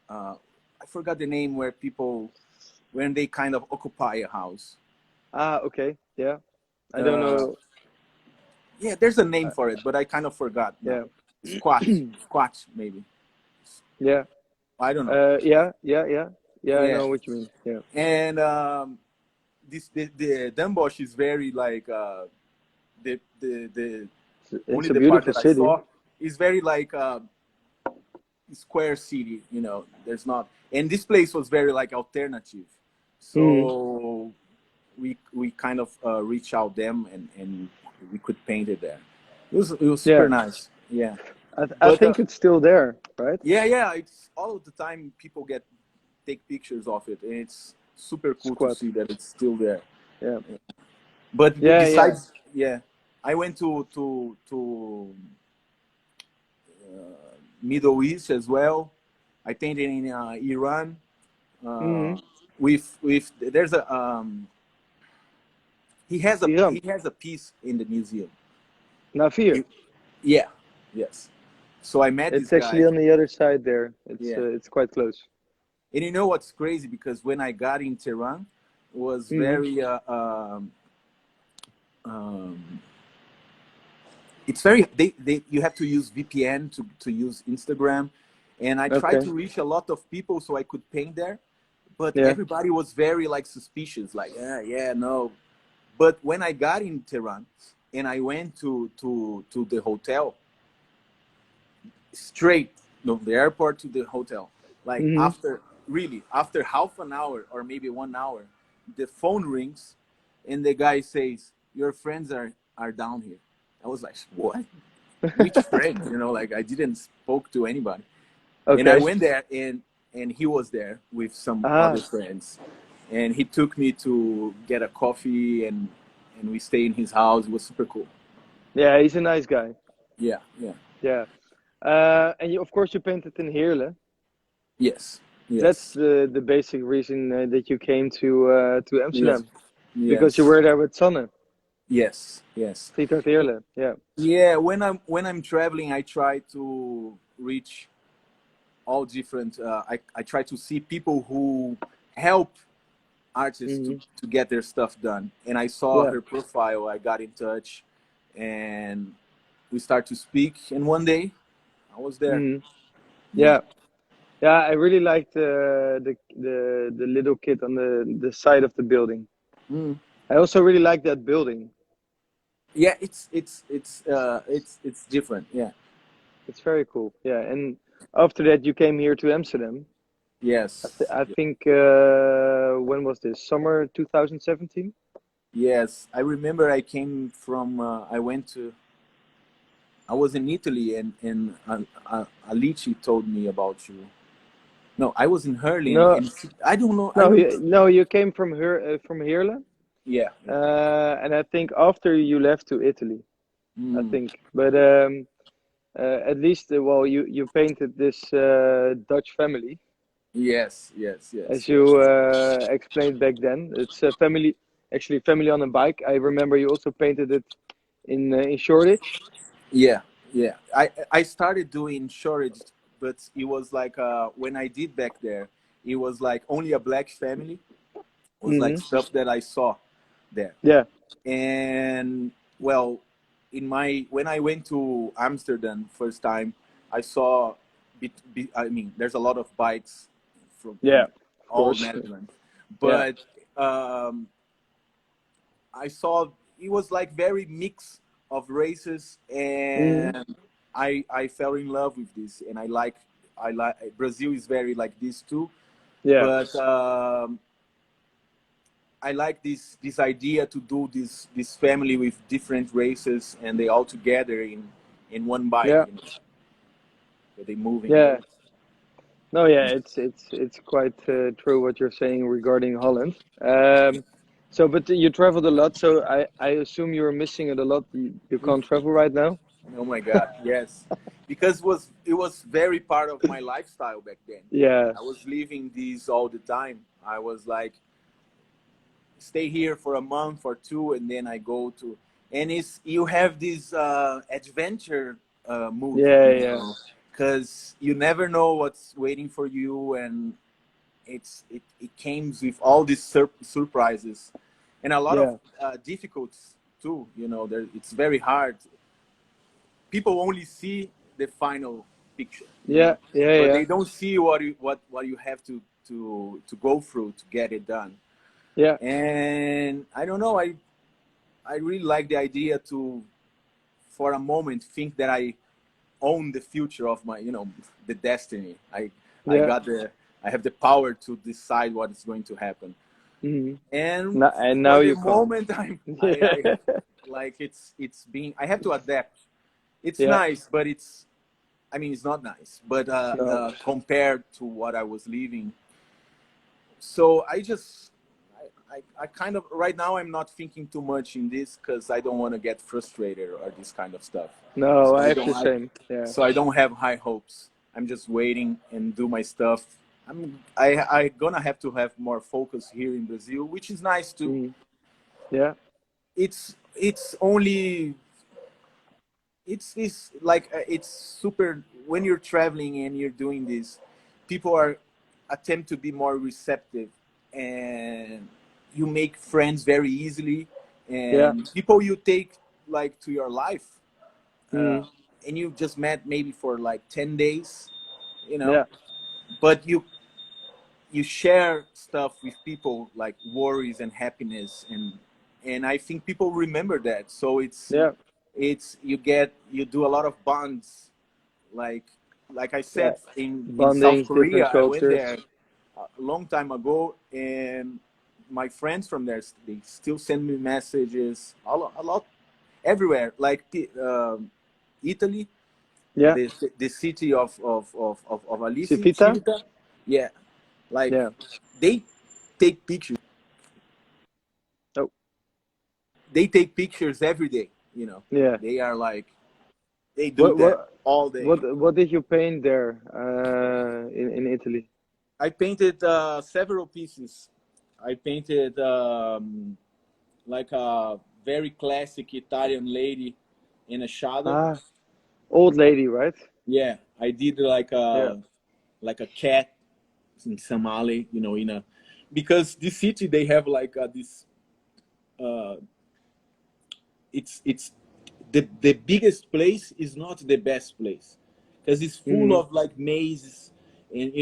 Speaker 2: I forgot the name where people when they kind of occupy a house.
Speaker 1: Ah, okay. Yeah. I don't
Speaker 2: Uh,
Speaker 1: know.
Speaker 2: yeah, there's a name
Speaker 1: Uh,
Speaker 2: for it, but I kind of forgot now.
Speaker 1: yeah.
Speaker 2: Squat, maybe.
Speaker 1: Yeah.
Speaker 2: I don't know.
Speaker 1: Yeah, yeah, yeah. Yeah, I
Speaker 2: Yeah,
Speaker 1: know what you mean. Yeah.
Speaker 2: and this the Denbosch is very like the
Speaker 1: It's
Speaker 2: only
Speaker 1: a
Speaker 2: the part
Speaker 1: beautiful
Speaker 2: that I
Speaker 1: city.
Speaker 2: saw is very like square city. You know, there's not, and this place was very like alternative.
Speaker 1: Mm.
Speaker 2: So we kind of reach out them and we could paint it there. It was super
Speaker 1: Yeah.
Speaker 2: nice. Yeah,
Speaker 1: I
Speaker 2: but
Speaker 1: think it's still there, right?
Speaker 2: yeah, it's all of the time people take pictures of it, and it's super cool to
Speaker 1: Squad.
Speaker 2: see that it's still there.
Speaker 1: Yeah.
Speaker 2: But
Speaker 1: Yeah, yeah.
Speaker 2: besides, yeah, I went to Middle East as well. I painted in Iran. Uh,
Speaker 1: Mm.
Speaker 2: with there's a he
Speaker 1: Iran.
Speaker 2: has a piece in the museum.
Speaker 1: Navir.
Speaker 2: He- yeah, yes. So I met this
Speaker 1: It's actually
Speaker 2: guy.
Speaker 1: on the other side there.
Speaker 2: Yeah,
Speaker 1: It's quite close.
Speaker 2: and you know what's crazy? Because when I got in Tehran, it was
Speaker 1: Mm.
Speaker 2: very um, it's very you have to use VPN to use Instagram, and I tried
Speaker 1: Okay.
Speaker 2: to reach a lot of people so I could paint there, but
Speaker 1: Yeah.
Speaker 2: everybody was very like suspicious, like yeah no. But when I got in Tehran and I went to the hotel, straight from the airport to the hotel, like
Speaker 1: Hmm.
Speaker 2: after half an hour or maybe 1 hour, the phone rings, and the guy says your friends are down here. I was like, what? Which friend? You know, like I didn't spoke to anybody. And I
Speaker 1: Okay.
Speaker 2: went there, and he was there with some other
Speaker 1: Ah.
Speaker 2: friends, and he took me to get a coffee, and we stayed in his house. It was super cool.
Speaker 1: Yeah, he's a nice guy.
Speaker 2: Yeah, yeah,
Speaker 1: Yeah. And you, of course, you painted in Heerlen.
Speaker 2: yes,
Speaker 1: That's
Speaker 2: yes,
Speaker 1: the basic reason that you came to
Speaker 2: yes,
Speaker 1: Amsterdam because you
Speaker 2: yes,
Speaker 1: were there with Sanne,
Speaker 2: yes, yes.
Speaker 1: Friedrich Heerlen. Yeah.
Speaker 2: Yeah, when I'm traveling, I try to reach all different. I try to see people who help artists
Speaker 1: Hmm.
Speaker 2: to get their stuff done. And I saw
Speaker 1: Yeah.
Speaker 2: her profile. I got in touch, and we start to speak. And one day, I was there.
Speaker 1: Hmm.
Speaker 2: Yeah.
Speaker 1: Yeah. Yeah. I really liked the little kid on the side of the building.
Speaker 2: Mm.
Speaker 1: I also really like that building.
Speaker 2: Yeah, it's different. Yeah.
Speaker 1: It's very cool. Yeah. And after that, you came here to Amsterdam.
Speaker 2: Yes.
Speaker 1: I think when was this? Summer 2017.
Speaker 2: Yes. I remember I came from. I went to. I was in Italy, and Alici told me about you. No, I was in Hurley,
Speaker 1: No,
Speaker 2: and I don't know. I
Speaker 1: no,
Speaker 2: remember.
Speaker 1: no. You came from Heerlen,
Speaker 2: Yeah. Yeah.
Speaker 1: and I think after you left to Italy, I
Speaker 2: Mm.
Speaker 1: think. But at least, well, you painted this Dutch family,
Speaker 2: Yes. Yes. Yes.
Speaker 1: as
Speaker 2: Yes.
Speaker 1: you explained back then. It's a family, actually, family on a bike. I remember you also painted it in Shoreditch.
Speaker 2: Yeah, yeah. I started doing shortage, but it was like when I did back there, it was like only a black family. It was like
Speaker 1: Hmm.
Speaker 2: stuff that I saw there.
Speaker 1: Yeah.
Speaker 2: And well, in my when I went to Amsterdam first time, I saw. I mean, there's a lot of bikes from
Speaker 1: Yeah.
Speaker 2: in
Speaker 1: Of
Speaker 2: all
Speaker 1: course.
Speaker 2: Netherlands,
Speaker 1: Yeah.
Speaker 2: but I saw it was like very mix of races,
Speaker 1: Hmm.
Speaker 2: and I fell in love with this, and I like Brazil is very like this too,
Speaker 1: Yeah.
Speaker 2: but I like this idea to do this family with different races, and they all together in one bike,
Speaker 1: Yeah.
Speaker 2: you know, that they moving.
Speaker 1: Yeah. No, yeah, it's quite true what you're saying regarding Holland. So, but you traveled a lot, so I assume you're missing it a lot. You can't travel right now.
Speaker 2: Oh my God, yes, because it was very part of my lifestyle back then.
Speaker 1: Yeah,
Speaker 2: I was living this all the time. I was like, stay here for a month or two, and then I go to, and it's you have this adventure mood,
Speaker 1: yeah,
Speaker 2: you
Speaker 1: yeah,
Speaker 2: know, because you never know what's waiting for you, and it comes with all these surprises and a lot of
Speaker 1: yeah,
Speaker 2: difficulties too. You know, it's very hard. People only see the final picture, you
Speaker 1: yeah,
Speaker 2: know,
Speaker 1: yeah,
Speaker 2: but
Speaker 1: yeah,
Speaker 2: they don't see what you have to go through to get it done.
Speaker 1: yeah,
Speaker 2: And I don't know, I really like the idea to, for a moment, think that I own the future of my, the destiny. I
Speaker 1: yeah.
Speaker 2: got the, I have the power to decide what is going to happen.
Speaker 1: Hmm.
Speaker 2: And
Speaker 1: Now, and now
Speaker 2: for the
Speaker 1: you can't.
Speaker 2: moment, I
Speaker 1: Yeah,
Speaker 2: have, like, it's being, I have to adapt. It's
Speaker 1: yeah.
Speaker 2: nice, but I mean, it's not nice, but
Speaker 1: No,
Speaker 2: compared to what I was living. So I kind of, right now, I'm not thinking too much in this because I don't want to get frustrated or this kind of stuff.
Speaker 1: no,
Speaker 2: So
Speaker 1: I have the same. Yeah.
Speaker 2: I don't have high hopes. I'm just waiting and do my stuff. I gonna have to have more focus here in Brazil, which is nice too.
Speaker 1: Hmm. Yeah,
Speaker 2: It's only, it's like, it's super when you're traveling and you're doing this, people are attempt to be more receptive, and you make friends very easily,
Speaker 1: yeah.
Speaker 2: and people you take like to your life, uh,
Speaker 1: Hmm.
Speaker 2: and you just met maybe for like 10 days, you know,
Speaker 1: Yeah,
Speaker 2: but you share stuff with people, like worries and happiness, and I think people remember that. So
Speaker 1: yeah,
Speaker 2: you do a lot of bonds, like I
Speaker 1: yeah.
Speaker 2: said, in South
Speaker 1: Bondings, different
Speaker 2: Korea. I went
Speaker 1: cultures.
Speaker 2: there a long time ago, and my friends from there, they still send me messages a lot, everywhere, like Italy,
Speaker 1: Yeah,
Speaker 2: the city of Alice in
Speaker 1: Civita.
Speaker 2: Civita. Yeah, like,
Speaker 1: Yeah.
Speaker 2: they take pictures.
Speaker 1: Oh,
Speaker 2: They take pictures every day. You know,
Speaker 1: yeah.
Speaker 2: they are like, they do
Speaker 1: What
Speaker 2: that
Speaker 1: what
Speaker 2: all day.
Speaker 1: what did you paint there in Italy?
Speaker 2: I painted several pieces. I painted like a very classic Italian lady in a shadow.
Speaker 1: Ah, old lady, right?
Speaker 2: Yeah, I did like
Speaker 1: Yeah.
Speaker 2: a cat in some alley, in a, because this city, they have like this. Uh, it's the biggest place is not the best place, because it's full
Speaker 1: Hmm.
Speaker 2: of like mazes, and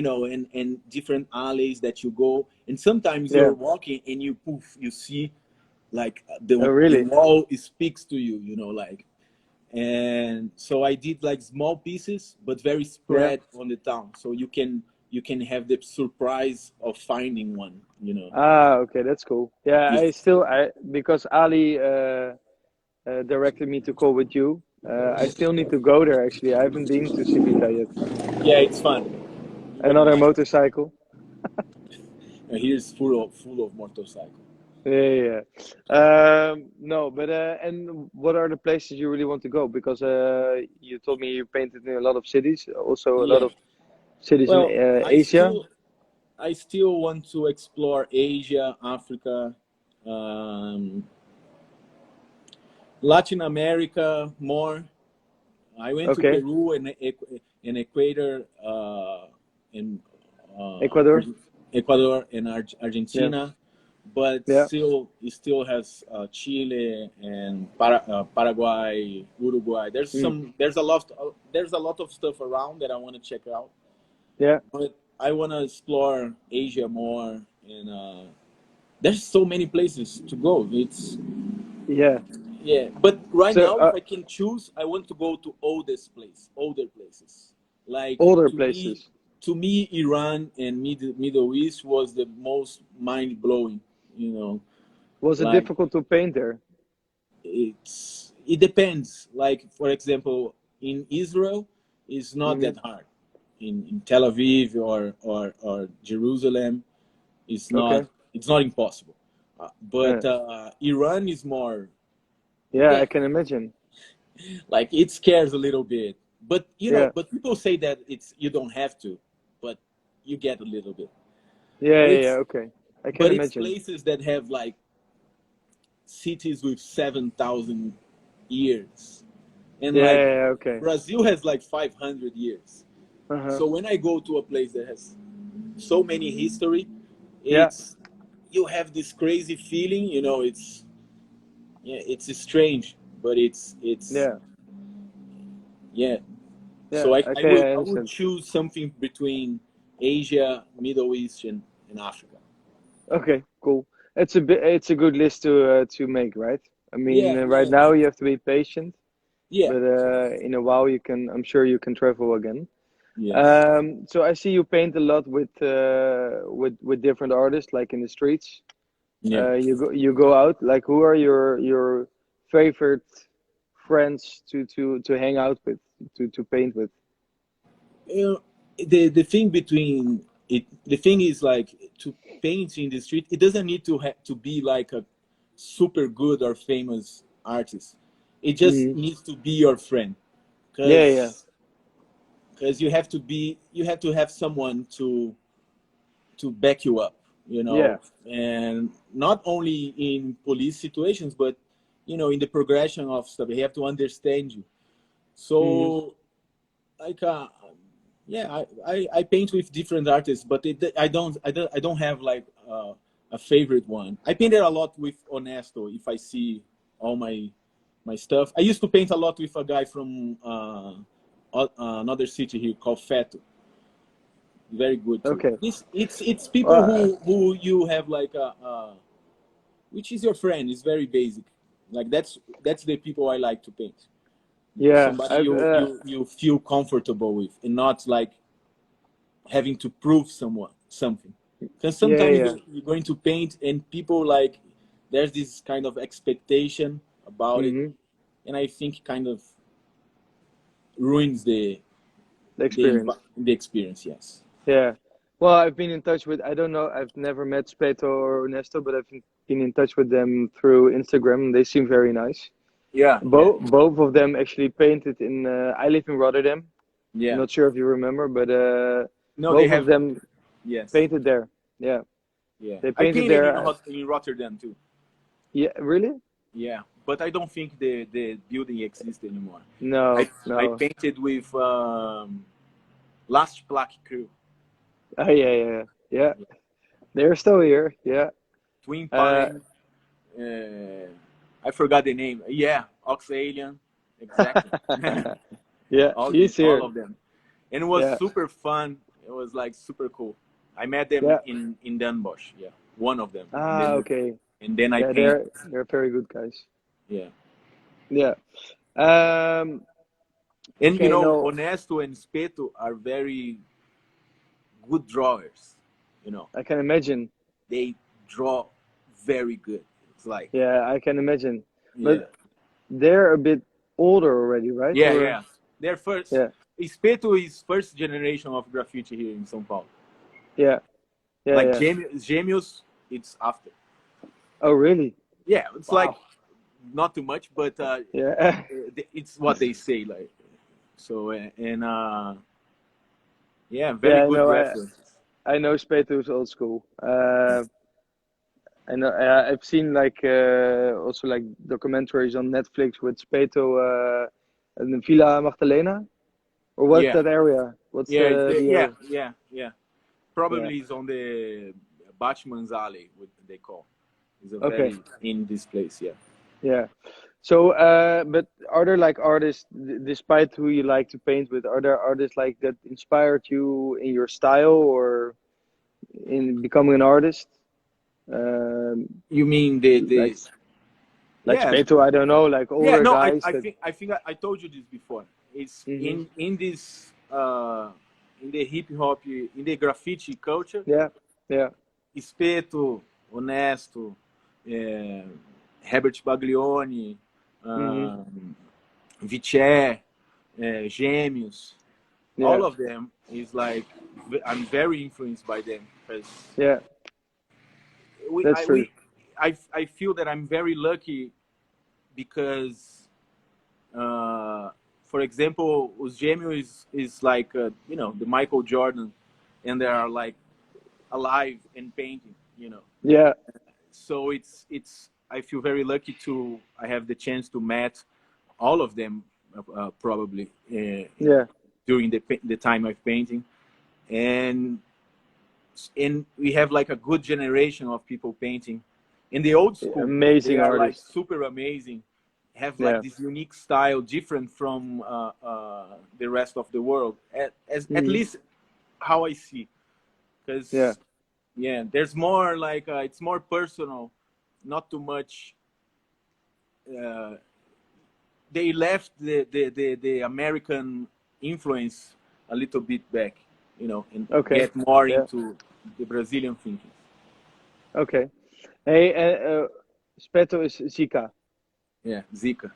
Speaker 2: and different alleys that you go, and sometimes
Speaker 1: Yeah.
Speaker 2: you're walking and you poof, you see like
Speaker 1: Oh,
Speaker 2: the
Speaker 1: really?
Speaker 2: wall speaks to you, like. And so I did like small pieces but very
Speaker 1: Yeah.
Speaker 2: spread on the town, so you can have the surprise of finding one.
Speaker 1: Ah, okay, that's cool. Yeah,
Speaker 2: You,
Speaker 1: I because Ali directed me to call with you. I still need to go there actually. I haven't been to Civita yet.
Speaker 2: yeah, it's fun. You're gonna
Speaker 1: Another
Speaker 2: like it.
Speaker 1: motorcycle.
Speaker 2: And here's full of motorcycle.
Speaker 1: Yeah, yeah. No, but and what are the places you really want to go? Because you told me you painted in a lot of cities, also a lot
Speaker 2: Yeah.
Speaker 1: of cities in
Speaker 2: Well, I
Speaker 1: Asia.
Speaker 2: still I still want to explore Asia, Africa, um, Latin America more. I went to
Speaker 1: Okay,
Speaker 2: Peru and Ecuador, and
Speaker 1: Ecuador.
Speaker 2: Ecuador and
Speaker 1: Yeah,
Speaker 2: Argentina, but
Speaker 1: yeah.
Speaker 2: still it still has Chile and Paraguay, Uruguay.
Speaker 1: Mm,
Speaker 2: There's a lot of stuff around that I want to check out,
Speaker 1: yeah,
Speaker 2: but I want to explore Asia more, and there's so many places to go. It's
Speaker 1: yeah.
Speaker 2: Yeah, but right
Speaker 1: So
Speaker 2: now, if I can choose, I want to go to older places. Like,
Speaker 1: older
Speaker 2: to me,
Speaker 1: places.
Speaker 2: Iran and Middle East was the most mind blowing. You know,
Speaker 1: Was it
Speaker 2: like,
Speaker 1: difficult to paint there?
Speaker 2: it depends. Like, for example, in Israel, it's not
Speaker 1: Hmm.
Speaker 2: that hard. In Tel Aviv or Jerusalem, it's not
Speaker 1: Okay.
Speaker 2: it's not impossible. But Iran is more,
Speaker 1: Yeah,
Speaker 2: yeah,
Speaker 1: I can imagine.
Speaker 2: like it scares a little bit. But
Speaker 1: Yeah,
Speaker 2: but people say that it's you don't have to, but you get a little bit.
Speaker 1: yeah,
Speaker 2: But
Speaker 1: yeah, yeah. Okay, I can
Speaker 2: it's
Speaker 1: imagine.
Speaker 2: places that have like cities with 7,000 years, and
Speaker 1: Yeah,
Speaker 2: like
Speaker 1: yeah, yeah, okay.
Speaker 2: Brazil has like 500 years.
Speaker 1: Uh-huh.
Speaker 2: So when I go to a place that has so many history,
Speaker 1: Yeah,
Speaker 2: it's you have this crazy feeling. It's yeah, it's strange, but it's
Speaker 1: yeah,
Speaker 2: yeah.
Speaker 1: yeah.
Speaker 2: So
Speaker 1: Okay, I
Speaker 2: I would
Speaker 1: understand.
Speaker 2: choose something between Asia, Middle East, and Africa.
Speaker 1: Okay, cool. It's a good list to make, right? I mean,
Speaker 2: Yeah,
Speaker 1: right
Speaker 2: yeah,
Speaker 1: now you have to be patient,
Speaker 2: yeah.
Speaker 1: but in a while I'm sure you can travel again.
Speaker 2: Yes.
Speaker 1: So I see you paint a lot with different artists, like in the streets.
Speaker 2: Yeah.
Speaker 1: You go out. Like, who are your favorite friends to hang out with, to paint with?
Speaker 2: You know, the thing between it, the thing is like to paint in the street. It doesn't need to to be like a super good or famous artist. It just
Speaker 1: Hmm.
Speaker 2: needs to be your friend,
Speaker 1: Yeah, yeah,
Speaker 2: because you have to have someone to back you up,
Speaker 1: yeah.
Speaker 2: and not only in police situations, but in the progression of stuff. They have to understand you.
Speaker 1: Hmm.
Speaker 2: So like yeah, I paint with different artists, but I don't have like a favorite one. I painted a lot with Honesto. If I see all my stuff, I used to paint a lot with a guy from another city here called Feto. Very good too.
Speaker 1: Okay.
Speaker 2: It's people
Speaker 1: Well,
Speaker 2: who you have like which is your friend. It's very basic. Like that's the people I like to paint.
Speaker 1: yeah.
Speaker 2: Somebody
Speaker 1: I've
Speaker 2: you feel comfortable with, and not like having to prove something. Because
Speaker 1: yeah,
Speaker 2: sometimes
Speaker 1: yeah.
Speaker 2: you're going to paint and people like there's this kind of expectation about it,
Speaker 1: Hmm.
Speaker 2: and I think kind of ruins
Speaker 1: The experience.
Speaker 2: the experience. Yes.
Speaker 1: Yeah. Well, I've been in touch with, I don't know, I've never met Speto or Ernesto, but I've been in touch with them through Instagram. They seem very nice.
Speaker 2: Yeah. Yeah.
Speaker 1: Both of them actually painted in, I live in Rotterdam. I'm
Speaker 2: Yeah.
Speaker 1: not sure if you remember, but
Speaker 2: No, they
Speaker 1: both of
Speaker 2: have.
Speaker 1: them
Speaker 2: Yes.
Speaker 1: painted there. Yeah.
Speaker 2: Yeah.
Speaker 1: They
Speaker 2: I
Speaker 1: painted
Speaker 2: painted
Speaker 1: there.
Speaker 2: In Rotterdam too.
Speaker 1: Yeah, really?
Speaker 2: Yeah, but I don't think the building exists anymore.
Speaker 1: No,
Speaker 2: I
Speaker 1: no.
Speaker 2: painted with Last Plaque Crew,
Speaker 1: Oh, yeah, yeah, yeah. Yeah. They're still here. Yeah.
Speaker 2: Twin
Speaker 1: Uh,
Speaker 2: Pine. I forgot the name. Yeah, Ox Alien, exactly.
Speaker 1: yeah, he's
Speaker 2: All
Speaker 1: here.
Speaker 2: of them, and it was
Speaker 1: Yeah,
Speaker 2: super fun. It was like super cool. I met them
Speaker 1: yeah.
Speaker 2: in Den Bosch. Yeah, one of them,
Speaker 1: Ah, okay.
Speaker 2: and then I
Speaker 1: Yeah,
Speaker 2: paint.
Speaker 1: they're very good guys.
Speaker 2: Yeah,
Speaker 1: Yeah. Um,
Speaker 2: and
Speaker 1: okay, no,
Speaker 2: Honesto and Speto are very good drawers. You know,
Speaker 1: I can imagine.
Speaker 2: they draw very good. It's like,
Speaker 1: Yeah, I can imagine.
Speaker 2: yeah,
Speaker 1: But they're a bit older already, right?
Speaker 2: yeah,
Speaker 1: Or
Speaker 2: yeah. They're first.
Speaker 1: yeah,
Speaker 2: Espeto is first generation of graffiti here in São Paulo.
Speaker 1: yeah, yeah,
Speaker 2: Like
Speaker 1: yeah.
Speaker 2: Gêmeos, it's after.
Speaker 1: Oh, really?
Speaker 2: Yeah, it's like
Speaker 1: Wow.
Speaker 2: not too much, but
Speaker 1: Yeah.
Speaker 2: it's what they say. Like so, and yeah, very
Speaker 1: Yeah, I
Speaker 2: good
Speaker 1: know.
Speaker 2: references.
Speaker 1: I know Spato's old school. I know. I've seen like also like documentaries on Netflix with Spato and the Villa Magdalena. Or what's
Speaker 2: Yeah,
Speaker 1: that area? What's
Speaker 2: yeah,
Speaker 1: the
Speaker 2: yeah,
Speaker 1: area?
Speaker 2: yeah, yeah.
Speaker 1: Yeah.
Speaker 2: Probably is on the Batman's Alley, what they call. It's a
Speaker 1: Okay.
Speaker 2: very in this place. Yeah.
Speaker 1: Yeah. So, but are there like artists, despite who you like to paint with, are there artists like that inspired you in your style or in becoming an artist? Um,
Speaker 2: You mean
Speaker 1: like
Speaker 2: the yeah.
Speaker 1: Speto, I don't know, like
Speaker 2: Yeah,
Speaker 1: older
Speaker 2: no,
Speaker 1: guys that.
Speaker 2: I think I told you this before. It's
Speaker 1: Hmm.
Speaker 2: in this in the hip hop, in the graffiti culture.
Speaker 1: Yeah, yeah.
Speaker 2: Espeto, Honesto, é, Herbert Baglioni,
Speaker 1: Hmm.
Speaker 2: um, Viché, Gêmeos,
Speaker 1: Yeah,
Speaker 2: all of them is like I'm very influenced by them because
Speaker 1: yeah.
Speaker 2: we
Speaker 1: That's
Speaker 2: I
Speaker 1: true.
Speaker 2: we I feel that I'm very lucky because, for example, Os Gêmeos is like, you know, the Michael Jordan, and they are like alive and painting, you know.
Speaker 1: Yeah.
Speaker 2: So it's I feel very lucky to I have the chance to meet all of them, probably,
Speaker 1: Yeah.
Speaker 2: during the time of painting, and we have like a good generation of people painting in the old school. They
Speaker 1: Amazing
Speaker 2: are like
Speaker 1: artists.
Speaker 2: super amazing, have like
Speaker 1: Yeah.
Speaker 2: this unique style different from the rest of the world, at
Speaker 1: Mhm.
Speaker 2: least how I see.
Speaker 1: Yeah.
Speaker 2: Because yeah, there's more like it's more personal, not too much. uh, they left the American influence a little bit back, you know, and
Speaker 1: Okay.
Speaker 2: get more
Speaker 1: Yeah.
Speaker 2: into the Brazilian thinking.
Speaker 1: Okay. Hey, Speto is Zika.
Speaker 2: Yeah, Ziquinha.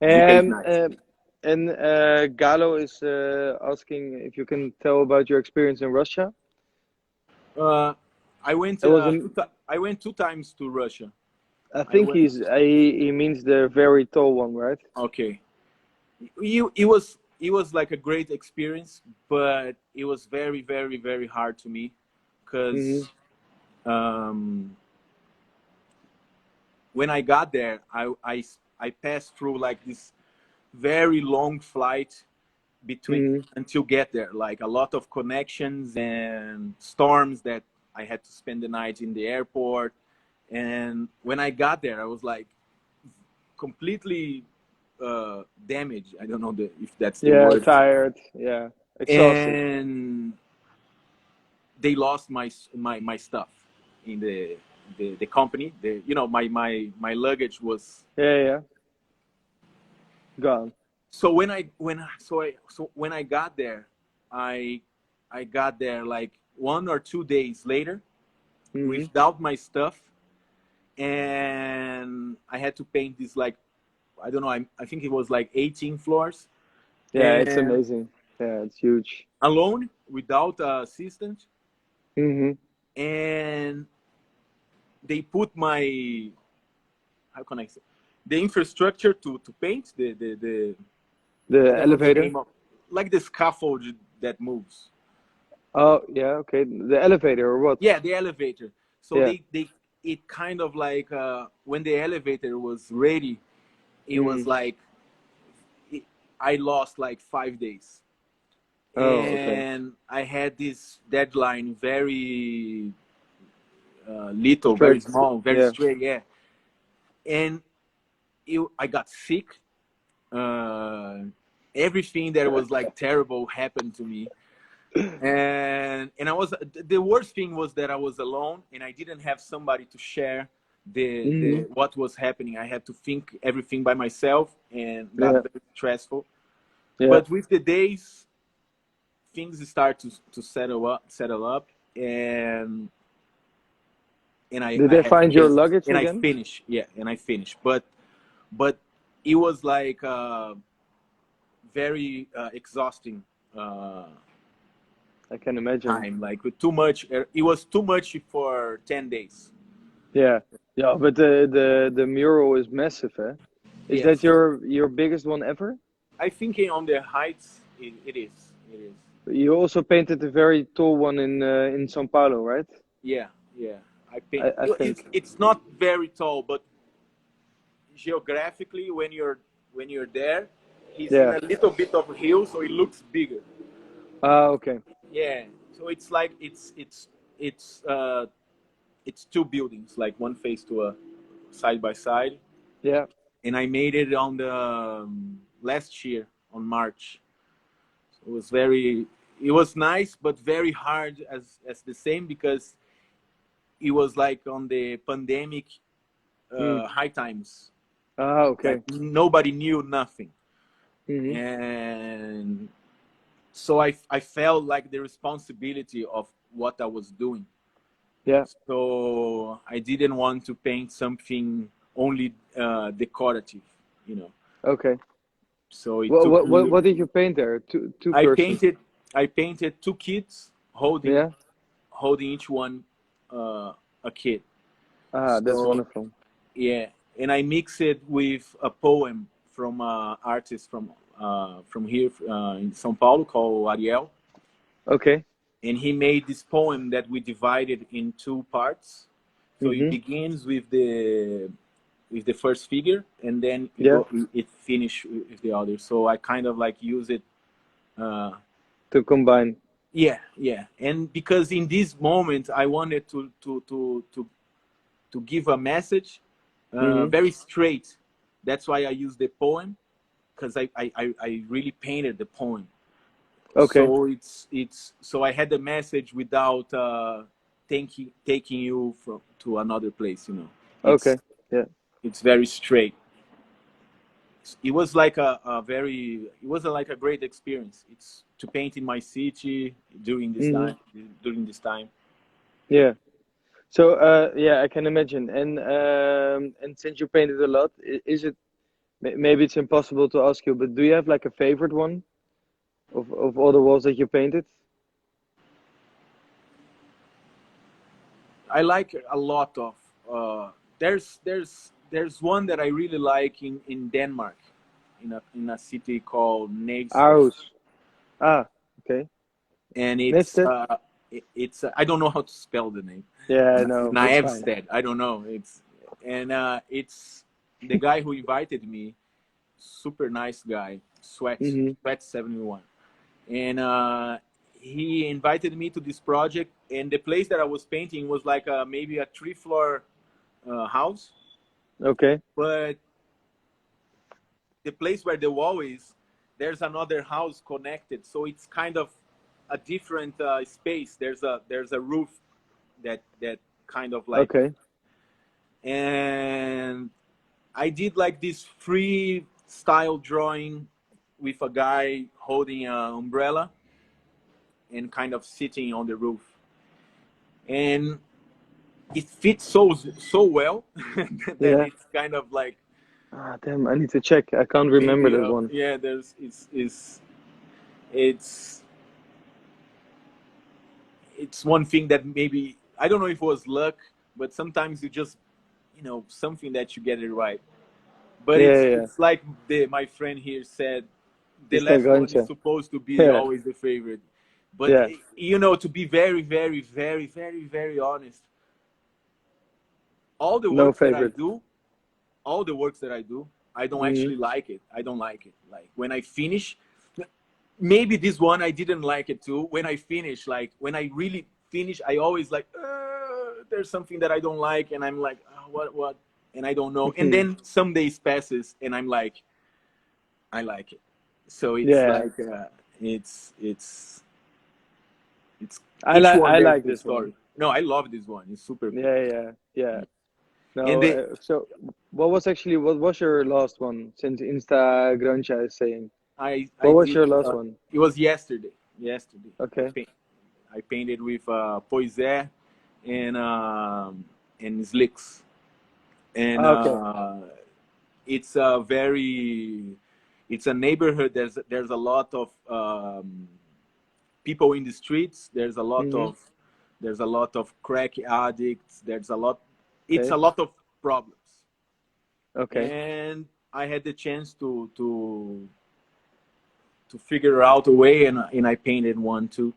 Speaker 2: Zika is
Speaker 1: Um,
Speaker 2: nice.
Speaker 1: um, and Galo is asking if you can tell about your experience in Russia.
Speaker 2: Uh, I went
Speaker 1: It was,
Speaker 2: I went 2 times to Russia.
Speaker 1: I
Speaker 2: I
Speaker 1: think
Speaker 2: went.
Speaker 1: he means the very tall one, right?
Speaker 2: Okay. It was like a great experience, but it was very very very hard to me
Speaker 1: Mm-hmm.
Speaker 2: because um, when I got there, I passed through like this very long flight between
Speaker 1: Mm-hmm.
Speaker 2: until get there, like a lot of connections and storms that I had to spend the night in the airport. And when I got there, I was like completely damaged. I don't know if that's the
Speaker 1: Yeah,
Speaker 2: word.
Speaker 1: tired. Yeah, exhausted.
Speaker 2: And they lost my stuff in the company. You know, my luggage was.
Speaker 1: Yeah, yeah, gone.
Speaker 2: So when I got there, I I got there like 1 or 2 days later
Speaker 1: Mm-hmm.
Speaker 2: without my stuff, and I had to paint this like, I don't know, I think it was like 18 floors,
Speaker 1: Yeah, it's
Speaker 2: and
Speaker 1: amazing. Yeah, it's huge.
Speaker 2: alone without a assistant.
Speaker 1: Mm-hmm.
Speaker 2: And they put my, how can I say, the infrastructure to paint the I
Speaker 1: The
Speaker 2: don't know the
Speaker 1: elevator.
Speaker 2: name of, like the scaffold that moves.
Speaker 1: Oh, yeah, okay. The elevator or what?
Speaker 2: Yeah, the elevator. So
Speaker 1: Yeah.
Speaker 2: they it kind of like, when the elevator was ready, it was
Speaker 1: Mm.
Speaker 2: like it, I lost like 5 days,
Speaker 1: Oh, okay.
Speaker 2: and I had this deadline very little, very
Speaker 1: Strict.
Speaker 2: small, very
Speaker 1: Yeah.
Speaker 2: straight. Yeah, and I got sick. Uh, Everything that was like terrible happened to me, and I was, the worst thing was that I was alone and I didn't have somebody to share
Speaker 1: Hmm.
Speaker 2: the what was happening. I had to think everything by myself, and got
Speaker 1: Yeah.
Speaker 2: very stressful.
Speaker 1: Yeah.
Speaker 2: But with the days, things start to settle up, and
Speaker 1: Did
Speaker 2: I
Speaker 1: they
Speaker 2: had
Speaker 1: find your
Speaker 2: paint,
Speaker 1: luggage
Speaker 2: and I
Speaker 1: again?
Speaker 2: finished. Yeah, and I finished. But it was like very exhausting uh,
Speaker 1: I can imagine.
Speaker 2: time. Like with too much, it was too much for 10 days.
Speaker 1: Yeah. Yeah, but the mural is massive, eh? Is that
Speaker 2: Yes,
Speaker 1: your biggest one ever?
Speaker 2: I think on the heights it is. It is.
Speaker 1: You also painted a very tall one in São Paulo, right?
Speaker 2: Yeah, yeah. I paint.
Speaker 1: I think.
Speaker 2: It's not very tall, but geographically, when you're there, he's in
Speaker 1: Yeah.
Speaker 2: a little bit of a hill, so it looks bigger.
Speaker 1: Ah, okay.
Speaker 2: Yeah. So it's like it's two buildings, like one face to a side by side,
Speaker 1: Yeah.
Speaker 2: and I made it on the last year on March. It was very, it was nice, but very hard as the same, because it was like on the pandemic
Speaker 1: Mm.
Speaker 2: high times
Speaker 1: Ah,
Speaker 2: that
Speaker 1: okay.
Speaker 2: nobody knew nothing,
Speaker 1: Hmm.
Speaker 2: and so I felt like the responsibility of what I was doing.
Speaker 1: Yeah.
Speaker 2: So I didn't want to paint something only decorative, you know.
Speaker 1: Okay.
Speaker 2: So it
Speaker 1: What
Speaker 2: took
Speaker 1: what what
Speaker 2: me.
Speaker 1: what did you paint there? Two
Speaker 2: I
Speaker 1: persons.
Speaker 2: painted I painted two kids
Speaker 1: Yeah.
Speaker 2: holding each one a kid.
Speaker 1: Ah, that's
Speaker 2: So
Speaker 1: wonderful.
Speaker 2: yeah, and I mix it with a poem from an artist from here in São Paulo called Ariel,
Speaker 1: Okay.
Speaker 2: and he made this poem that we divided in two parts. So it
Speaker 1: Mm-hmm.
Speaker 2: begins with the first figure, and then
Speaker 1: Yeah.
Speaker 2: it finish with the other. So I kind of like use it. Uh,
Speaker 1: To combine.
Speaker 2: yeah, yeah, and because in this moment I wanted to give a message
Speaker 1: Mm-hmm.
Speaker 2: very straight. That's why I use the poem, because I really painted the poem.
Speaker 1: Okay.
Speaker 2: So it's so I had the message without taking you from to another place. You know, it's
Speaker 1: Okay. Yeah.
Speaker 2: it's very straight. It was like a very it was like a great experience. It's to paint in my city during this
Speaker 1: Mm-hmm.
Speaker 2: time during this time.
Speaker 1: Yeah. So, yeah, I can imagine. And since you painted a lot, is it maybe it's impossible to ask you, but do you have like a favorite one of all the walls that you painted?
Speaker 2: I like a lot of. There's one that I really like in Denmark, in a city called Næstved,
Speaker 1: Ours. Ah, okay.
Speaker 2: and
Speaker 1: Nested?
Speaker 2: it's I don't know how to spell the name.
Speaker 1: Yeah, no, that's fine.
Speaker 2: Naevsted. I don't know. It's the guy who invited me. Super nice guy.
Speaker 1: Mm-hmm.
Speaker 2: Sweat 71, and he invited me to this project. And the place that I was painting was like maybe a 3-floor house,
Speaker 1: Okay.
Speaker 2: but the place where the wall is, there's another house connected, so it's kind of a different space. There's a roof that kind of like,
Speaker 1: Okay.
Speaker 2: and I did like this free style drawing with a guy holding an umbrella and kind of sitting on the roof, and it fits so well that
Speaker 1: Yeah.
Speaker 2: it's kind of like
Speaker 1: Ah, damn, I need to check. I can't remember
Speaker 2: maybe
Speaker 1: that one.
Speaker 2: yeah, it's it's one thing that maybe I don't know if it was luck, but sometimes you just something that you get it right. But
Speaker 1: Yeah, yeah.
Speaker 2: it's like my friend here said, the
Speaker 1: Mr.
Speaker 2: last one is
Speaker 1: Grancha.
Speaker 2: supposed to be
Speaker 1: Yeah,
Speaker 2: always the favorite. But
Speaker 1: yeah.
Speaker 2: to be very, very, very, very, very honest, all the
Speaker 1: No
Speaker 2: works that I
Speaker 1: favorite.
Speaker 2: do, all the works that I do, I don't
Speaker 1: Mm-hmm.
Speaker 2: actually like it. I don't like it. Like when I finish, maybe this one I didn't like it too. When I finish, like when I really finish, I always like there's something that I don't like, and I'm like what, and I don't know. And then some days passes, and I'm like I like it. So it's
Speaker 1: Yeah,
Speaker 2: like it's each one
Speaker 1: I
Speaker 2: there's
Speaker 1: like
Speaker 2: the
Speaker 1: this one.
Speaker 2: story. No, I love this one. It's super cool.
Speaker 1: Yeah, yeah, yeah.
Speaker 2: And
Speaker 1: No, so what was your last one? Since Insta Grancha is saying,
Speaker 2: I
Speaker 1: what was
Speaker 2: did.
Speaker 1: your last one?
Speaker 2: It was yesterday. Yesterday,
Speaker 1: Okay.
Speaker 2: I painted with Poisé and Slicks, and
Speaker 1: Ah, okay.
Speaker 2: it's a very it's a neighborhood. There's a lot of people in the streets.
Speaker 1: Mm-hmm.
Speaker 2: There's a lot of crack addicts. It's a
Speaker 1: Okay.
Speaker 2: lot of problems,
Speaker 1: Okay.
Speaker 2: and I had the chance to figure out a way, and I painted one too.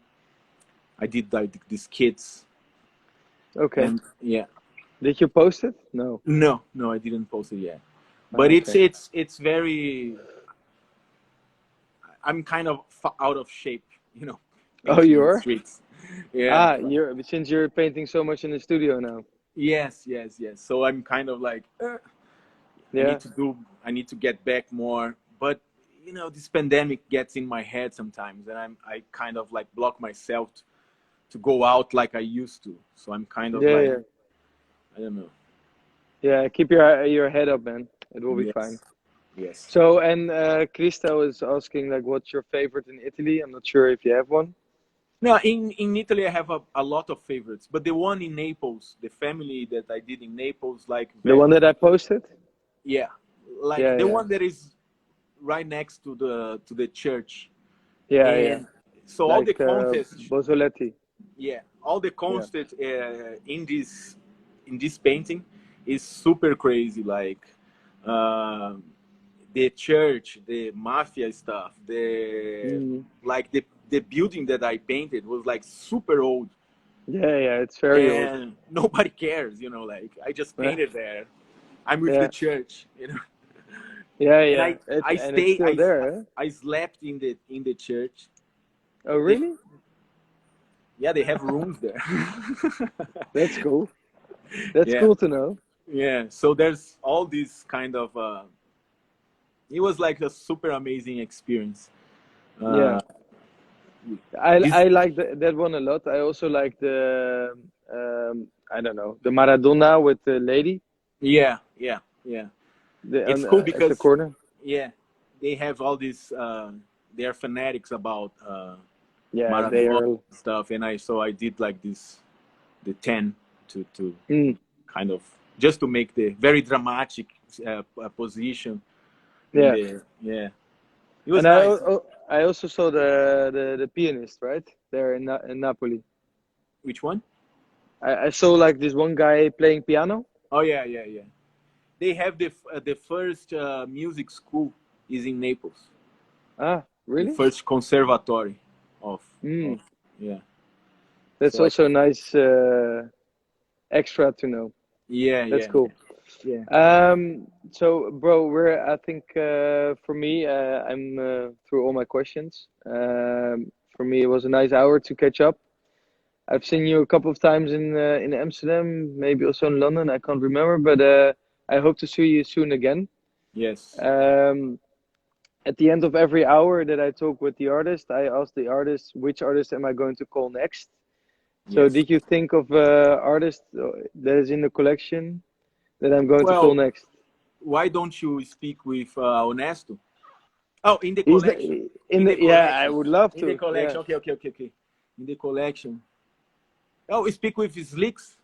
Speaker 2: I did like these kids,
Speaker 1: Okay.
Speaker 2: and yeah,
Speaker 1: Did you post it? No.
Speaker 2: no, I didn't post it yet, but
Speaker 1: Ah, okay.
Speaker 2: it's very. I'm kind of out of shape,
Speaker 1: Oh,
Speaker 2: painting
Speaker 1: you
Speaker 2: in the
Speaker 1: are?
Speaker 2: streets. Yeah.
Speaker 1: Ah, you're since you're painting so much in the studio now.
Speaker 2: Yes, yes, yes. So I'm kind of like
Speaker 1: Yeah.
Speaker 2: I need to get back more, but this pandemic gets in my head sometimes, and I kind of like block myself to go out like I used to. So I'm kind of
Speaker 1: Yeah,
Speaker 2: like
Speaker 1: yeah.
Speaker 2: I don't know.
Speaker 1: Yeah, keep your head up, man. It will be fine.
Speaker 2: Yes, yes.
Speaker 1: So, and Krista was asking like, what's your favorite in Italy? I'm not sure if you have one.
Speaker 2: No, in Italy I have a lot of favorites, but the one in Naples, the family that I did in Naples, like
Speaker 1: The one that I posted?
Speaker 2: yeah, like
Speaker 1: Yeah,
Speaker 2: the
Speaker 1: yeah,
Speaker 2: one that is right next to the church,
Speaker 1: yeah, yeah.
Speaker 2: and so all the
Speaker 1: Like
Speaker 2: contests,
Speaker 1: Bozzoletti.
Speaker 2: yeah, all the
Speaker 1: Yeah.
Speaker 2: contests in this in this painting is super crazy. Like uh, the church, the mafia stuff, the
Speaker 1: Mm.
Speaker 2: like the building that I painted was like super old,
Speaker 1: Yeah, yeah, it's very old.
Speaker 2: and nobody cares. You know, like I just
Speaker 1: Yeah,
Speaker 2: painted there. I'm with the
Speaker 1: yeah,
Speaker 2: church. You know,
Speaker 1: yeah,
Speaker 2: and
Speaker 1: yeah. And it's still there, huh?
Speaker 2: I slept in the church.
Speaker 1: Oh,
Speaker 2: They,
Speaker 1: really?
Speaker 2: yeah, they have rooms there.
Speaker 1: That's cool. That's
Speaker 2: Yeah,
Speaker 1: cool to know.
Speaker 2: yeah. So there's all these kind of. It was like a super amazing experience.
Speaker 1: Yeah,
Speaker 2: Uh, this,
Speaker 1: I like that one a lot. I also like the I don't know, the Maradona with the lady,
Speaker 2: yeah, yeah, yeah.
Speaker 1: the
Speaker 2: It's cool
Speaker 1: at the
Speaker 2: because
Speaker 1: corner.
Speaker 2: yeah, they have all these. They are fanatics about
Speaker 1: Yeah, they
Speaker 2: Maradona
Speaker 1: are.
Speaker 2: stuff, and I did like this the 10 to
Speaker 1: Mm,
Speaker 2: kind of just to make the very dramatic position in
Speaker 1: yeah,
Speaker 2: the yeah. It was
Speaker 1: and
Speaker 2: nice.
Speaker 1: I also saw the pianist right there in Napoli.
Speaker 2: Which one?
Speaker 1: I saw like this one guy playing piano.
Speaker 2: Oh yeah, yeah, yeah. They have the first music school is in Naples.
Speaker 1: Ah,
Speaker 2: The
Speaker 1: really?
Speaker 2: first conservatory of
Speaker 1: Mm,
Speaker 2: yeah.
Speaker 1: that's
Speaker 2: So I
Speaker 1: also a nice extra to know.
Speaker 2: yeah,
Speaker 1: That's
Speaker 2: yeah,
Speaker 1: cool.
Speaker 2: yeah.
Speaker 1: So bro, I think for me, I'm through all my questions. For me, it was a nice hour to catch up. I've seen you a couple of times in Amsterdam, maybe also in London. I can't remember, but I hope to see you soon again.
Speaker 2: Yes,
Speaker 1: Um, at the end of every hour that I talk with the artist, I ask the artist which artist am I going to call next. So,
Speaker 2: yes.
Speaker 1: did you think of artist that is in the collection that I'm going to call
Speaker 2: Well,
Speaker 1: next?
Speaker 2: why don't you speak with Honesto? Oh, in the
Speaker 1: He's
Speaker 2: collection.
Speaker 1: in
Speaker 2: In the
Speaker 1: the yeah. I
Speaker 2: collection.
Speaker 1: would love
Speaker 2: In the
Speaker 1: to. Yeah,
Speaker 2: collection. Okay, okay, okay, okay. In the collection. Oh, speak with Slicks.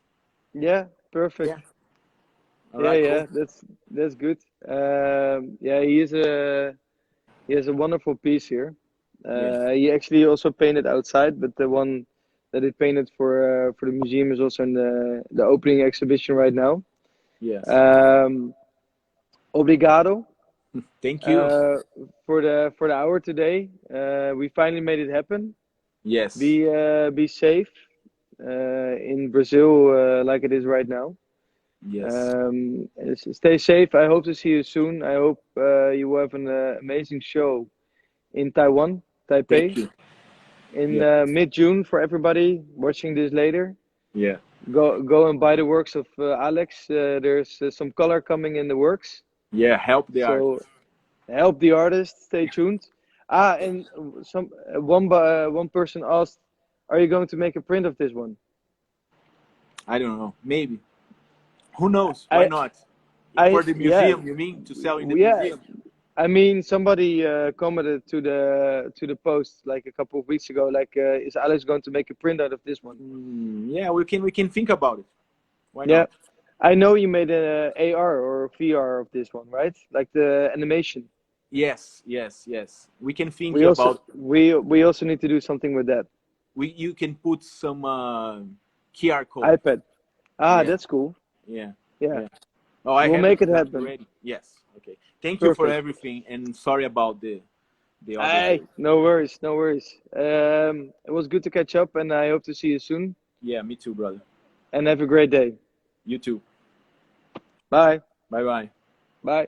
Speaker 1: yeah, perfect.
Speaker 2: Yeah. All
Speaker 1: Yeah,
Speaker 2: right, cool.
Speaker 1: yeah, that's good. Yeah, he has a wonderful piece here.
Speaker 2: Yes.
Speaker 1: He actually also painted outside, but the one that he painted for the museum is also in the opening exhibition right now.
Speaker 2: Yes.
Speaker 1: Um, Obrigado
Speaker 2: Thank you.
Speaker 1: uh, for the hour today. We finally made it happen.
Speaker 2: Yes.
Speaker 1: Be safe in Brazil like it is right now.
Speaker 2: Yes.
Speaker 1: Stay safe. I hope to see you soon. I hope you will have an amazing show in Taiwan,
Speaker 2: Thank
Speaker 1: Taipei,
Speaker 2: you.
Speaker 1: in
Speaker 2: Yeah.
Speaker 1: mid-June for everybody watching this later.
Speaker 2: Yeah.
Speaker 1: Go and buy the works of Alex. There's some color coming in the works,
Speaker 2: Yeah. Help the
Speaker 1: so
Speaker 2: artist.
Speaker 1: help the artist. Stay tuned. Ah, and one person asked, "Are you going to make a print of this one?"
Speaker 2: I don't know. Maybe. Who knows? Why
Speaker 1: I
Speaker 2: not?
Speaker 1: I
Speaker 2: For the
Speaker 1: yeah
Speaker 2: museum, you mean to sell in the
Speaker 1: yeah.
Speaker 2: museum?
Speaker 1: I mean, somebody commented to the post like a couple of weeks ago, like, is Alex going to make a print out of this one?
Speaker 2: Yeah, we can think about it. Why
Speaker 1: Yeah,
Speaker 2: not?
Speaker 1: I know you made an AR or VR of this one, right? Like the animation.
Speaker 2: Yes, yes, yes. We can think about
Speaker 1: We also need to do something with that
Speaker 2: we you can put some QR code.
Speaker 1: iPad. Ah,
Speaker 2: Yeah,
Speaker 1: that's cool.
Speaker 2: yeah,
Speaker 1: Yeah,
Speaker 2: yeah. Oh, I
Speaker 1: we'll
Speaker 2: have
Speaker 1: make
Speaker 2: it
Speaker 1: it happen.
Speaker 2: ready. Yes. Okay. Thank you for
Speaker 1: Perfect.
Speaker 2: everything, and sorry about the other day.
Speaker 1: Hey, no worries, no worries. It was good to catch up, and I hope to see you soon.
Speaker 2: Yeah, me too, brother.
Speaker 1: And have a great day.
Speaker 2: You too.
Speaker 1: Bye.
Speaker 2: Bye bye.
Speaker 1: Bye.